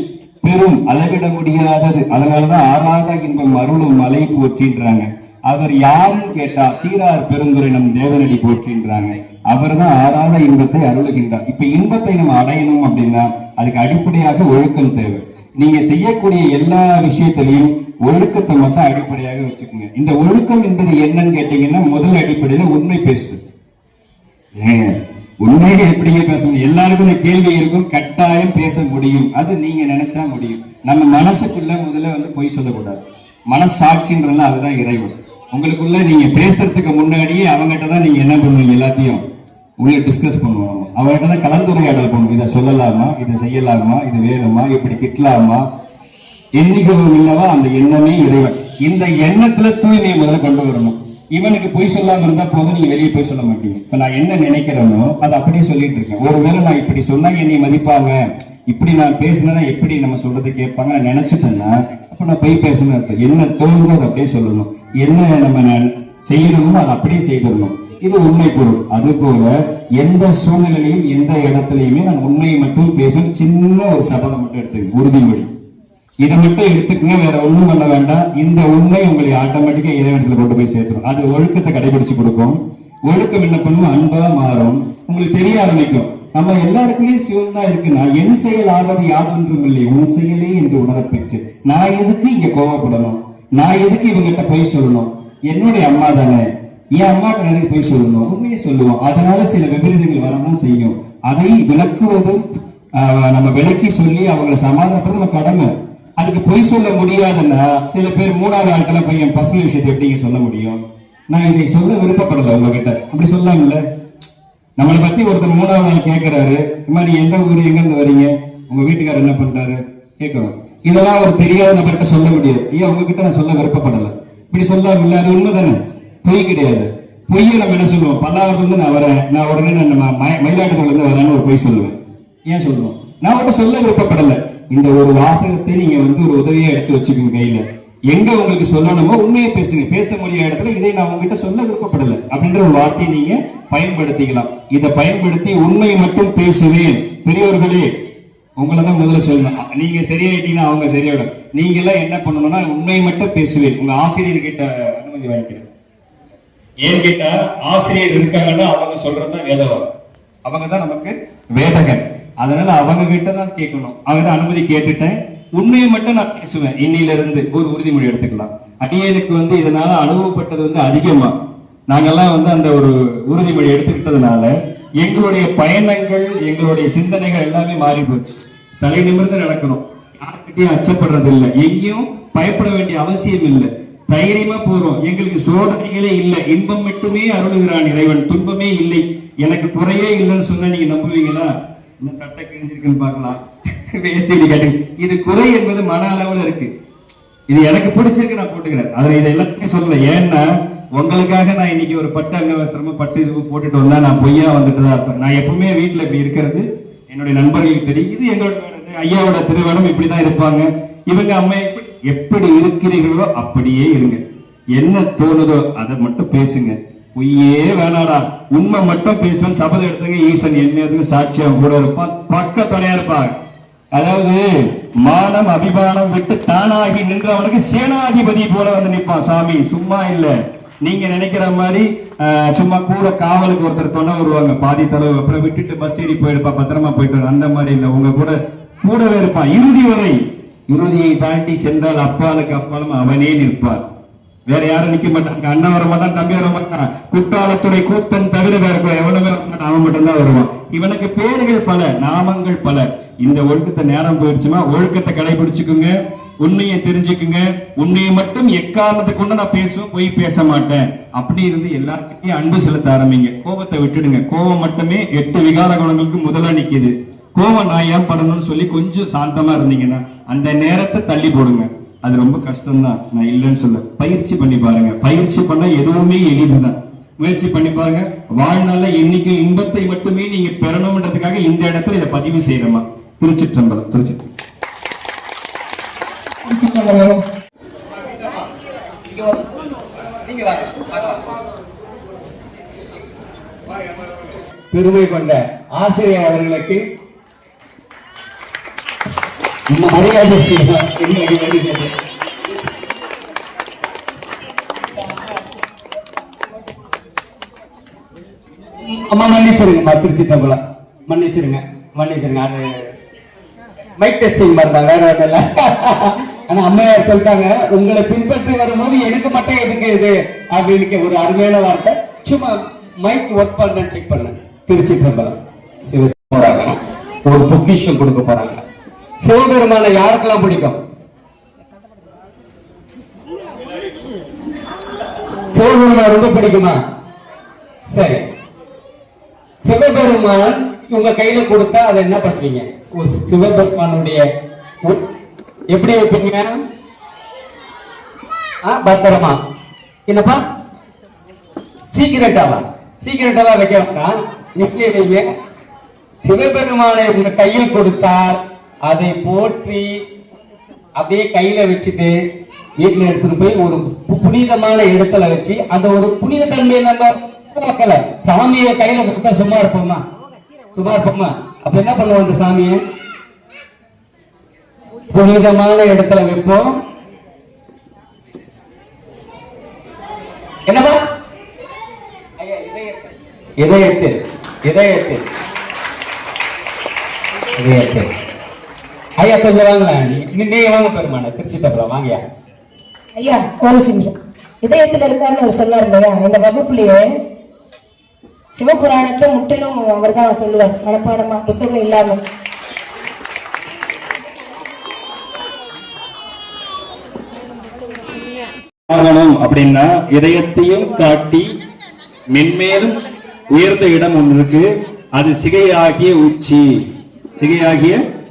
பெரும் அளவிட முடியாதது. அதனாலதான் ஆறாத இன்பம் அருளும் மலை போற்றின்றாங்க. அவர் யாருன்னு கேட்டா சீரார் பெருந்துரை நம் தேவனடி போற்றின்றாங்க. அவர் தான் ஆறாத இன்பத்தை அருளுகின்றார். இப்ப இன்பத்தை நம்ம அடையணும் அப்படின்னா அதுக்கு அடிப்படையாக ஒழுக்கம் தேவை. நீங்க செய்யக்கூடிய எல்லா விஷயத்திலையும் ஒழுக்கத்தை மட்டும் அடிப்படையாக வச்சுக்கோங்க. இந்த ஒழுக்கம் என்பது என்னன்னு கேட்டீங்கன்னா முதல் அடிப்படையில உண்மை பேசுது. உண்மையை எப்படிங்க பேச முடியும்? எல்லாருக்கும் இந்த கேள்வி இருக்கும், கட்டாயம் பேச முடியும், அது நீங்க நினைச்சா முடியும். நம்ம மனசுக்குள்ள முதல்ல வந்து பொய் சொல்லக்கூடாது. மனசாட்சின்றதுல அதுதான் இறைவன். உங்களுக்குள்ள நீங்க பேசுறதுக்கு முன்னாடியே அவங்ககிட்ட தான் நீங்க என்ன பண்ணுவீங்க, எல்லாத்தையும் உள்ள டிஸ்கஸ் பண்ணுவாங்க. அவங்ககிட்ட தான் கலந்துரையாடல் பண்ணுவோம். இதை சொல்லலாமா, இதை செய்யலாமா, இது வேணுமா, இப்படி திட்டலாமா, எண்ணிக்கவும் இல்லவா அந்த எண்ணமே இறைவன். இந்த எண்ணத்துல தூய்மையை முதல்ல கொண்டு வரணும். இவனுக்கு பொய் சொல்லாம இருந்தா போதும், நீங்க வெளியே போய் சொல்ல மாட்டீங்க. இப்ப நான் என்ன நினைக்கிறேனோ அதை அப்படியே சொல்லிட்டு இருக்கேன். ஒருவேளை நான் இப்படி சொன்னா என்னை மதிப்பாங்க, இப்படி நான் பேசினா எப்படி நம்ம சொல்றதை கேட்பாங்க நான் நினைச்சிட்டேன்னா அப்ப நான் போய் பேசணும் அர்த்தம். என்ன தோணுதோ அதை அப்படியே சொல்லணும். என்ன நம்ம செய்யணுமோ அதை அப்படியே செய்திடணும். இது உண்மை பொருள். அது போல எந்த சூழ்நிலையிலையும் எந்த இடத்துலையுமே நான் உண்மையை மட்டும் பேசணும். சின்ன ஒரு சபதம் மட்டும் எடுத்துக்கங்க, உறுதிமொழி. இதை மட்டும் எடுத்துக்கங்க, வேற ஒண்ணும் பண்ண வேண்டாம். இந்த உண்மை உங்களை ஆட்டோமேட்டிக்கா இறைவனத்துல கொண்டு போய் சேர்த்துரும். அது ஒழுக்கத்தை கடைபிடிச்சு கொடுக்கும். ஒழுக்கம் என்ன பண்ணும், அன்பா மாறும். உங்களுக்கு தெரிய ஆரம்பிக்கும் நம்ம எல்லாருக்குள்ளேயும் சிவன் தான் இருக்குன்னா என் செயல் ஆவது யாதொன்றும் இல்லை உன் செயலே என்று உணரப்பெற்று நான் எதுக்கு இங்க கோவப்படணும், நான் எதுக்கு இவங்கிட்ட போய் சொல்லணும், என்னுடைய அம்மா தானே, என் அம்மாட்ட நிறைய போய் சொல்லணும், உண்மையை சொல்லுவோம். அதனால சில விபரீதங்கள் வரதான் செய்யும். அதை விளக்குவதும் நம்ம விளக்கி சொல்லி அவங்களை சமாதானப்படுறது நம்ம கடமை. அதுக்கு பொய் சொல்ல முடியாதுன்னா சில பேர் மூணாவது ஆட்கெல்லாம் போய் என் பர்சனல் விஷயத்தை எப்படிங்க சொல்ல முடியும், நான் இதை சொல்ல விருப்பப்படல உங்ககிட்ட, அப்படி சொல்லலாம் இல்ல. நம்மளை பத்தி ஒருத்தர் மூணாவது நாள் கேட்கிறாரு, இந்த மாதிரி எந்த ஊரு, எங்க இருந்து வரீங்க, உங்க வீட்டுக்காரர் என்ன பண்றாரு கேட்கணும். இதெல்லாம் ஒரு தெரியாத நபர்கிட்ட சொல்ல முடியாது. ஏன் உங்ககிட்ட நான் சொல்ல விருப்பப்படல, இப்படி சொல்லாம இல்ல, அது உண்மைதானே, பொய் கிடையாது. பொய்யை நம்ம என்ன சொல்லுவோம், பல்லாவரத்துல இருந்து நான் வரேன், நான் உடனே நான் மயிலாடுதுறையில இருந்து வரேன்னு ஒரு பொய் சொல்லுவேன். ஏன் சொல்லுவோம், நான் உங்கள்கிட்ட சொல்ல விருப்பப்படல. இந்த ஒரு வாசகத்தை நீங்க வந்து ஒரு உதவியா எடுத்து வச்சுக்கோங்க கையில. எங்க உங்களுக்கு சொல்லணுமோ உண்மையை பேசுங்க. பேச முடியாத இடத்துல இதை நான் உங்ககிட்ட சொல்ல விருப்பப்படல அப்படின்ற ஒரு வார்த்தையை நீங்க பயன்படுத்திக்கலாம். இதை பயன்படுத்தி உண்மையை மட்டும் பேசுவேன். பெரியவர்களே உங்களை தான் முதல்ல சொல்லணும். நீங்க சரியாயிட்டீங்கன்னா அவங்க சரியாயிடும். நீங்க எல்லாம் என்ன பண்ணணும்னா உண்மையை மட்டும் பேசுவேன். உங்க ஆசிரியர் கிட்ட அனுமதி வாங்கிக்கிறேன். ஏன் கேட்டா ஆசிரியர் இருக்காங்கன்னா அவங்க சொல்றதுதான் வேதவாக்கு, அவங்க தான் நமக்கு வேதகன். அதனால அவங்க கிட்ட தான் கேட்கணும். அவங்க அனுமதி கேட்டுட்டேன், உண்மையை மட்டும் நான் பேசுவேன். இன்னில இருந்து ஒரு உறுதிமொழி எடுத்துக்கலாம். அடியனுக்கு வந்து இதனால அனுபவப்பட்டது வந்து அதிகமா. நாங்கெல்லாம் வந்து அந்த ஒரு உறுதிமொழி எடுத்துக்கிட்டதுனால எங்களுடைய பயணங்கள், எங்களுடைய சிந்தனைகள் எல்லாமே மாறி போச்சு. தலை நிமிர்ந்து நடக்கணும், யார்கிட்டையும் அச்சப்படுறது இல்லை, எங்கேயும் பயப்பட வேண்டிய அவசியம் இல்லை, தைரியமா போறோம். எங்களுக்கு சோதனைகளே இல்லை, இன்பம் மட்டுமே அருளுகிறான் இறைவன், துன்பமே இல்லை. எனக்கு குறையே இல்லைன்னு சொன்னா நீங்க நம்புவீங்களா? இன்னும் சட்டை கிழிஞ்சிருக்குன்னு பார்க்கலாம், வேஸ்டி கட்டி. இது குறை என்பது மன அளவுல இருக்கு. இது எனக்கு பிடிச்சிருக்கு, நான் போட்டுக்கிறேன். அதுல இதை எல்லாத்தையும் சொல்லல. ஏன்னா உங்களுக்காக நான் இன்னைக்கு ஒரு பட்டு அங்கவஸ்திரமா பட்டு இது போட்டுட்டு வந்தா நான் பொய்யா வந்துட்டு தான் இருப்பேன். நான் எப்பவுமே வீட்டுல இப்படி இருக்கிறது என்னுடைய நண்பர்களுக்கு தெரியும். இது எங்களோட ஐயாவோட திருமணம், இப்படிதான் இருப்பாங்க. இவங்க அம்மா எப்படி இருக்கிறீர்களோ அப்படியே இருங்க. என்ன தோணுதோ அதை மட்டும் பேசுங்க. பொய்யே வேணாடா, உண்மை மட்டும் பேசுவேன். சபதம் எடுத்துங்க, ஈசன் என்னதுக்கு சாட்சியா கூட இருப்பான், பக்க துணையா இருப்பாங்க. அதாவது மானம் அபிமானம் விட்டு தானாகி நின்றவனுக்கு சேனாதிபதி போல வந்து நிற்பான் சாமி. சும்மா இல்ல, நீங்க நினைக்கிற மாதிரி சும்மா கூட காவலுக்கு ஒருத்தர் துணை வருவாங்க, பாதி தளவு, அப்புறம் விட்டுட்டு பஸ் ஏறி போயிருப்பா, பத்திரமா போயிட்டு, அந்த மாதிரி இல்ல. உங்க கூடவே இருப்பான் இறுதி வரை. இறுதியை தாண்டி சென்றால் அப்பாலுக்கு அப்பாலும் அவனே நிற்பான். வேற யாரும் நிக்க மாட்டாங்க. அண்ணன் வர மாட்டான், தம்பி வர மாட்டான், குற்றாலத்துறை கூத்தன் தவிர வேற எவனுமே வர மாட்டான், அவன் மட்டும்தான் வருவான். இவனுக்கு பேர்கள் பல, நாமங்கள் பல. இந்த ஒழுக்கத்தை நேரம் போயிடுச்சுமா, ஒழுக்கத்தை கடைபிடிச்சுக்குங்க. உண்மையை தெரிஞ்சுக்குங்க. உண்மையை மட்டும் எக்காரணத்தை கொண்டு நான் பேசுவேன், போய் பேச மாட்டேன் அப்படி இருந்து எல்லாருக்கிட்டையும் அன்பு செலுத்த ஆரம்பிங்க. கோபத்தை விட்டுடுங்க. கோபம் மட்டுமே 8 விகார குணங்களுக்கு முதல்ல நிக்குது. கோபம் நான் ஏன் பண்ணணும்னு சொல்லி கொஞ்சம் சாந்தமா இருந்தீங்கன்னா அந்த நேரத்தை தள்ளி போடுங்க. அது ரொம்ப கஷ்டம்தான், நான் இல்லைன்னு சொல்ல. பயிற்சி பண்ணி பாருங்க. பயிற்சி பண்ண எதுவுமே எளிதுதான். முயற்சி பண்ணி பாருங்க. வாழ்நாள்ல இன்னைக்கு இன்பத்தை மட்டுமே நீங்க பெறணும்ன்றதுக்காக இந்த இடத்துல இதை பதிவு செய்யறோமா. திருச்சிற்றம்பலம். திருச்சிற்றம்பலம்.
பெருமை கொண்ட ஆசிரியர் அவர்களுக்கு மரியாதை செய்யலாம். அம்மா மன்னிச்சிருங்கம்மா, திருச்சிற்றம்பலம் மன்னிச்சிருங்க. அது மைக் டெஸ்டிங் மாதிரி தான், வேற ஒன்றும் இல்லை. ஆனா அம்மையார் சொல்லிட்டாங்க, உங்களை பின்பற்றி வரும்போது எனக்கு மட்டும் எதுக்கு இது அப்படின்னு ஒரு அருமையான வார்த்தை. சும்மா மைக் ஒர்க் பண்ண செக் பண்ண. திருச்சிற்றம்பலம். போறாங்க, ஒரு பொக்கிஷம் கொடுக்க போறாங்க. சிவபெருமான யாருக்கெல்லாம் பிடிக்கும்? சிவபெருமான் ரொம்ப பிடிக்குமா? சரி, சிவபெருமான் உங்க கையில கொடுத்தா அதை என்ன பண்ணுவீங்க? ஒரு சிவபெருமானுடைய எப்படி வைப்பீங்க? பத்திரமா. என்னப்பா சீக்கிரட்டாவா வைக்க வேண்டாம், எப்படி வைங்க? சிவபெருமானை உங்க கையில் கொடுத்தால் அதை போற்றி அப்படியே கையில வச்சுட்டு வீட்டுல எடுத்துட்டு போய் ஒரு புனிதமான இடத்துல வச்சு அந்த ஒரு புனித தன்மையை நம்ம மக்கள சாமியை கையில கொடுத்தா சும்மா இருப்போமா? அப்ப என்ன பண்ணுவோம்? அந்த சாமியை புனிதமான இடத்துல வைப்போம். என்னப்பா? இதயத்தில். ஐயா கொஞ்சம் வாங்கல, நீங்க வாங்க பெருமான. திருச்சிட்டப்பலாம் வாங்கயா.
ஐயா ஒரு நிமிஷம். இதயத்தில் இருக்காருன்னு அவர் சொன்னார் இல்லையா? இந்த வகுப்புலயே சிவபுராணத்தை முற்றிலும் அவர் தான் சொல்லுவார், மனப்பாடமா, புத்தகம் இல்லாம.
அப்படின்னா இதயத்தையும் காட்டி மென்மேலும் உயர்ந்த இடம் ஒன்று இருக்கு. அது சிகையாகிய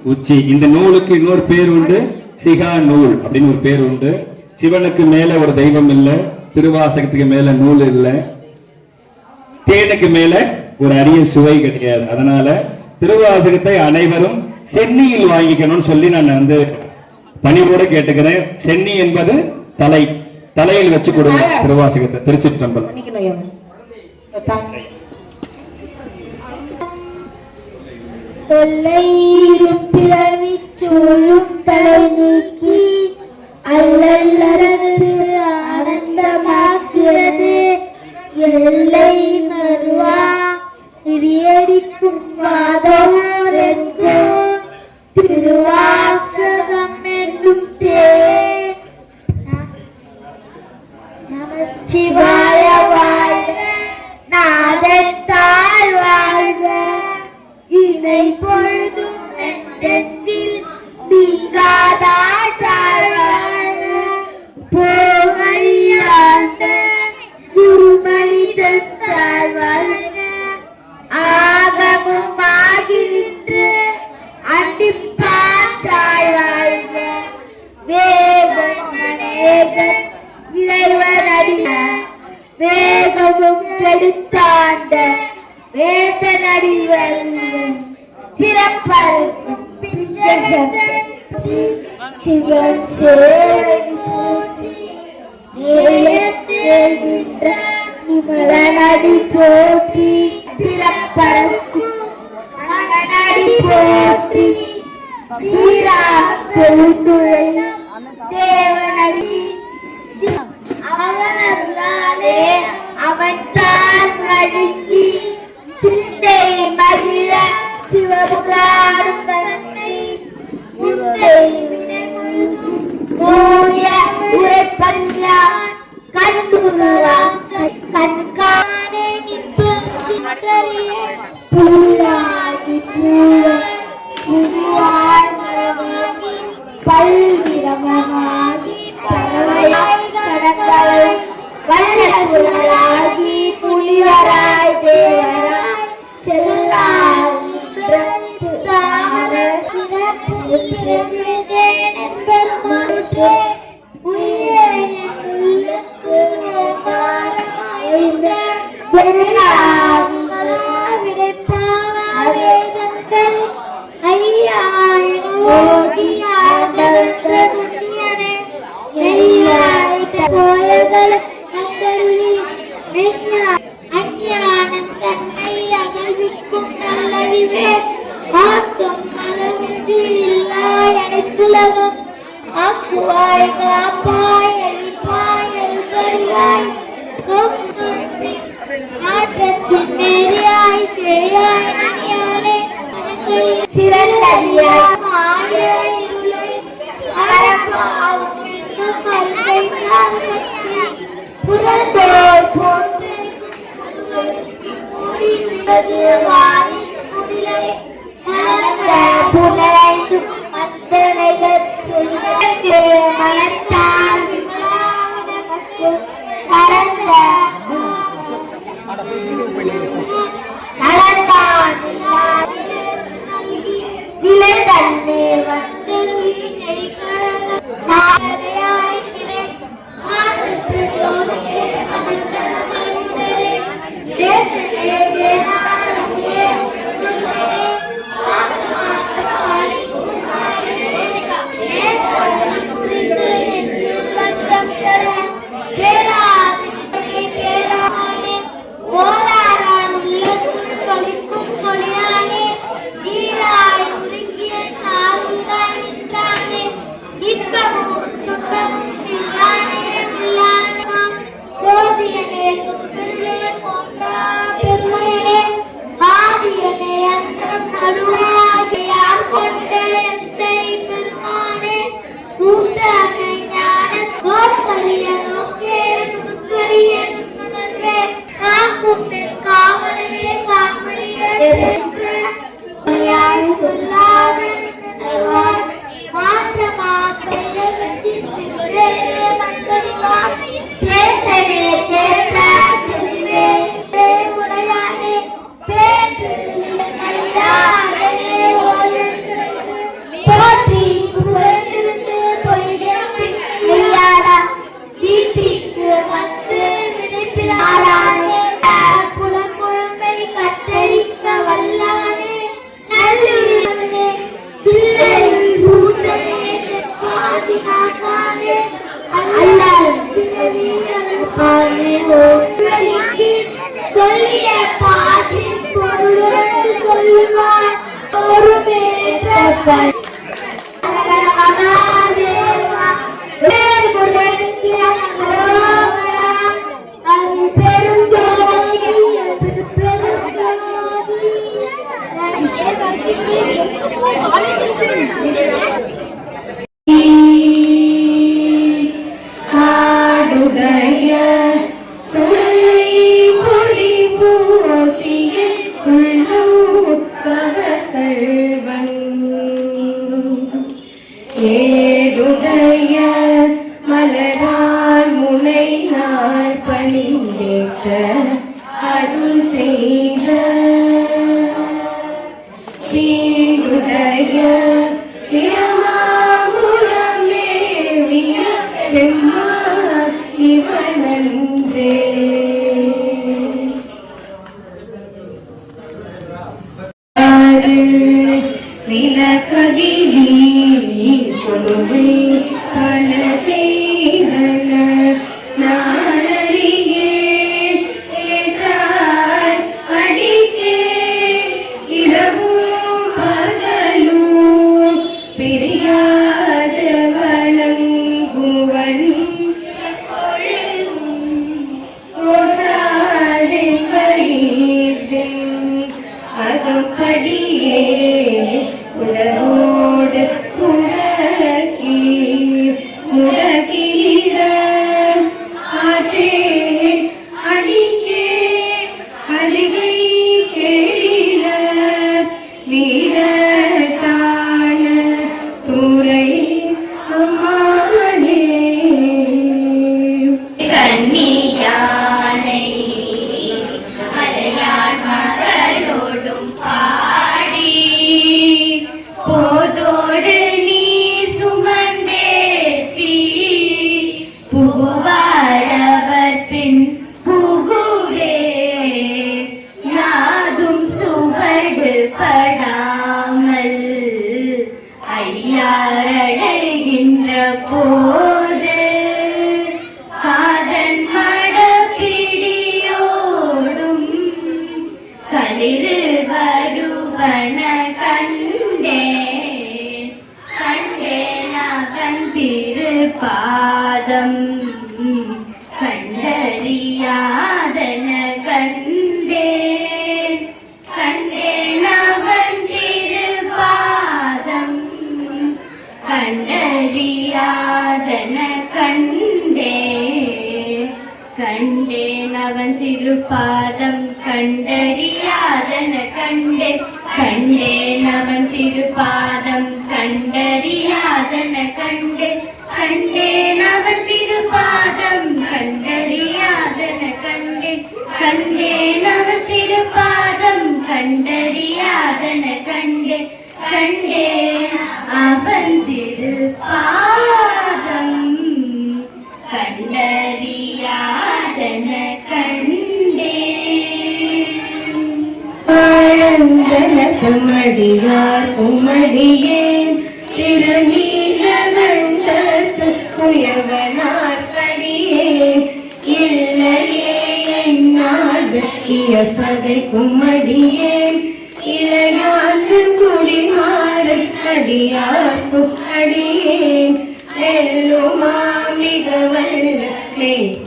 உச்சி. இந்த நூலுக்கு இன்னொரு பேர் உண்டு, சிகா நூல் அப்படின்னு ஒரு பேர் உண்டு. சிவனுக்கு மேல ஒரு தெய்வம் இல்லை, திருவாசகத்துக்கு மேல நூல் இல்லை, தேனுக்கு மேல ஒரு அரிய சுவை கிடையாது. அதனால திருவாசகத்தை அனைவரும் சென்னியில் வாங்கிக்கணும்னு சொல்லி நான் பணிவோட கேட்டுக்கிறேன். சென்னி என்பது தலையில் வச்சு கொடுங்க திருவாசகத்தை. திருச்சிற்றம்பலம்.
தொல்லையிரும் பிறவி சொல்லும் தலை நீக்கி அல்லல்லறந்து ஆனந்தமாக்கிறது எல்லை மறுவா இடியடிக்கும் வாதவோர் என்போ திருவாசகம் என்னும் தேன் நமச்சிவாய வாழ்க நாதத்தால் வாழ்க இணை பொழுதும் நெஞ்சில் நீங்காதால் வாழ்க போகழியாண்ட குருமனிதன் வாழ்க ஆகமும் ஆகி நின்று அண்டிப்பாற்றாய் வாழ்க வேகம் அநேகன் இறைவன் அடிய வேகமும் கெடுத்தாண்ட வேதனடி வெல்லும் பிறப்பருக்கும் சிவன் சேவை போற்றி நேயத்தேகின்ற நிமலனடி போற்றி பிறப்பருக்கும் மனநடி போற்றி சீரா பெருந்துழை தேவனடி அவனருளாலே அவன் தான் வழங்கி சிந்தை மகிழ சிவபுராணம் தன்னை முந்தை வினை முழுதும் நோய உரைப்பன்யான் கண்டுகலாம் கண்காணே நிற்பம் புல்லாகி பூவாய் மரமாகி பல்விரமா விடைப்பாவேதங்கள் ஐயாயிரம் ஓடியாதவற்ற முன்னியனே மெய்யாயிட்ட போயகளை கண்டருளி அஞ்ஞானம் தன்னை அகழ்விக்கும் நல்லறிவே ஆக்கும் மலவிருதி இல்லா அனைத்துலகம் ஆக்குவாய் காப்பாய் அழிப்பாய் அருள்வாய் மாற்றத்தின் மேரியாய் சேயாய் நனியானே சிறந்தறியாய் மாய இருளை அறப்பாவும் என்னும் மருந்தை காரணத்தை புறந்தோர் போன்று மூடி உள்ளது வாய் குடிலை மலர்ந்த புலரைந்து மத்தனையத்து மலர்த்தார் விமலாவனக்கு கலந்த நலந்தான் நிலை தன்னை வந்தருளி நெறிக்கடனாய் மாசத்து சோதனை அமர்ந்த மலர்ந்தரே தேசனே தேனாரமுதே சுந்தரே ஆசமாத்த பாடி குமாரே தேசனம் குறித்து நின்று வந்தம் பெற பேராதினை பேரானே ஓராரார் உள்ளத்துள் தொழிக்கும் மொழியானே நீராய் உருகிய நாருதாய் நின்றானே இன்பமும் துன்பமும் இல்லானே உள்ளானாம் சோதியனே துன்பருளே போன்றா பெருமையனே ஆதியனே அந்தம் நடுவாகியார் கொண்ட எந்தை பெருமானே கூட்டனை ஞான நோக்கரிய நோக்கே நுணுக்கரிய நுணர்வே காக்கும் பெண் காவலனே காமழியே சொல்லாத மாற்றமா பெயகத்தின் பின்னே சங்கரிவா பேசனே கேட்ட தெளிவே உடையானே பேற்று ஐயாரனே ஓயன்று போற்றி புகழ்ந்திருந்து பொய்கின் ஐயாரா வீட்டிற்கு வந்து விடைப்பினாரானே குலக்குழந்தை கத்தரிக்க வல்லானே நல்லுறவனே பிள்ளை பூத்தனே பாதினானே அல்லாஹ் பிறவி அல்பானே ஓய்வலிக்கு சொல்லிய பாட்டின் பொருளுடன் சொல்லுவார் ஒரு மேற்ற
காடுடைய சுழலை பொடி பூசிய உள்ளவர்கள் ஏடுடைய மலரால் முனைநாள் பணிந்தேற்ற அருள் செய்த வீடுடைய பிரமாபுரமேவிய பெம்மான் இவனன்றே விலககிலி கொள்வை பல செய்தன நானறியே ஏற்றாய் அடிக்கே இரவும் பகலும் பிரியாத வணங்குவன் தோற்றாதின் வயிற்றின் அகப்படியே உலகோடு முடக்கி முடக்கிட ஆற்றே அடிக்கே அதிகை கேடில வீரட்டான துறை அம்மானே கன்னியானை மலையான் மகளோடும் பாடி போதோடு நீ சுமந்தேத்தி புகுவாரவர் பின் புகுவேனே கண்டேன் அவன் திருப்பாதம் கண்டறியாதன கண்டேன் கண்டேன் அவன் திருப்பாதம் கண்டறியாதன கண்டேன் கண்டேன் அவன் திருப்பாதம் கண்டறியாதன கண்டேன் கண்டேன் அவன் திருப்பாதம் கண்டறியாதன கண்டேன் கண்டேன் அவன் திருப்பாதம் கண்டறியாதன கண்டேன்
ஆழ்ந்தனமடியார் உம்மடியேன் திருநீலகண்டத்து குயவனார்க்கடியேன் இல்லையே என்னாது இயற்பதை கும்மடியேன் இளையாந்து குடிமாறு அடியார்க்கு அடியேன் மிக வல்ல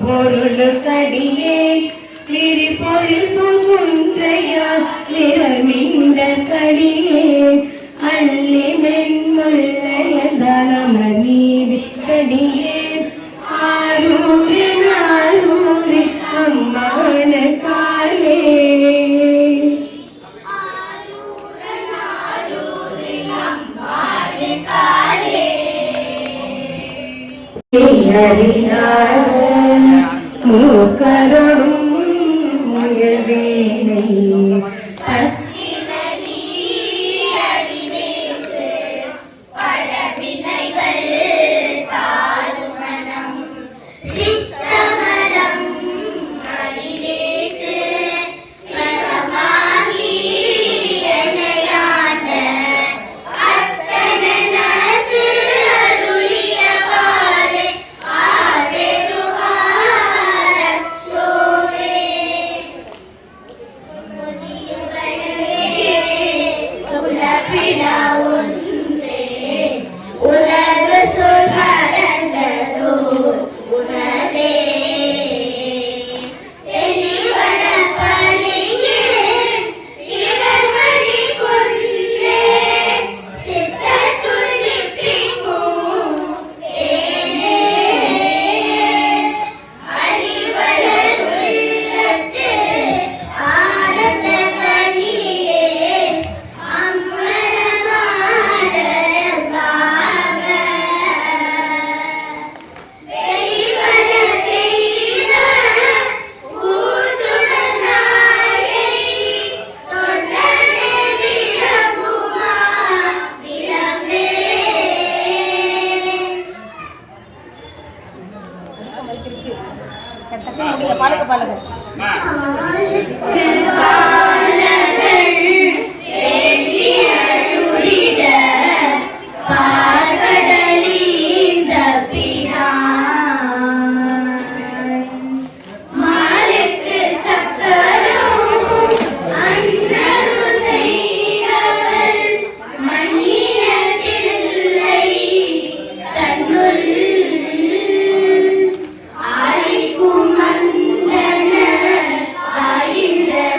பொருளுக்கடியேன் விரிபொருள் சொல்ன்றையா விரமிந்த கடியேன் அல்லி மென்முள்ளையதனம நீதி கடியேன் ஆரூரின் ஆரூரி அம்மான காலே மூக்கரும் முயல்வேனை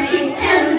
சிற்றம்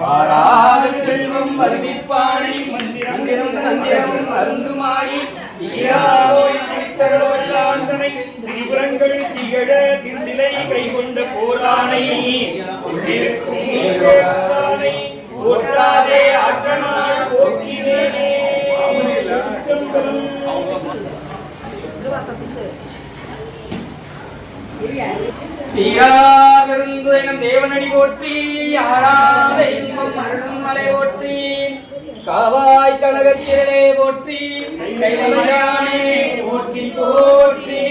வாராது செல்வம் வருவிப்பானை மந்திரம் தந்திரம் அருந்துமாயி திரிபுரங்கள் திகழ திருசிலை கைகொண்ட போரானை போற்றாதே ஆற்றனாள் போக்கினேனே. சீராவிருந்துயம் தேவனடி போற்றி ஆராத இன்பம் அருளும் மலை போற்றி காவாய் கனகத்திரளே போற்றி கைவல்லானே போற்றி போற்றி.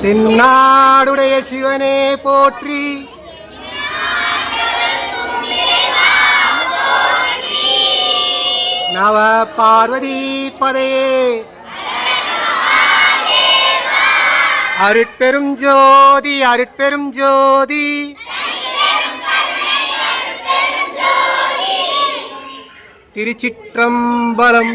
தென்னாடுடைய சிவனே போற்றி, நவ பார்வதி பதையே, அருட்பெரும் ஜோதி அருட்பெரும் ஜோதி, திருச்சிற்றம்பலம்.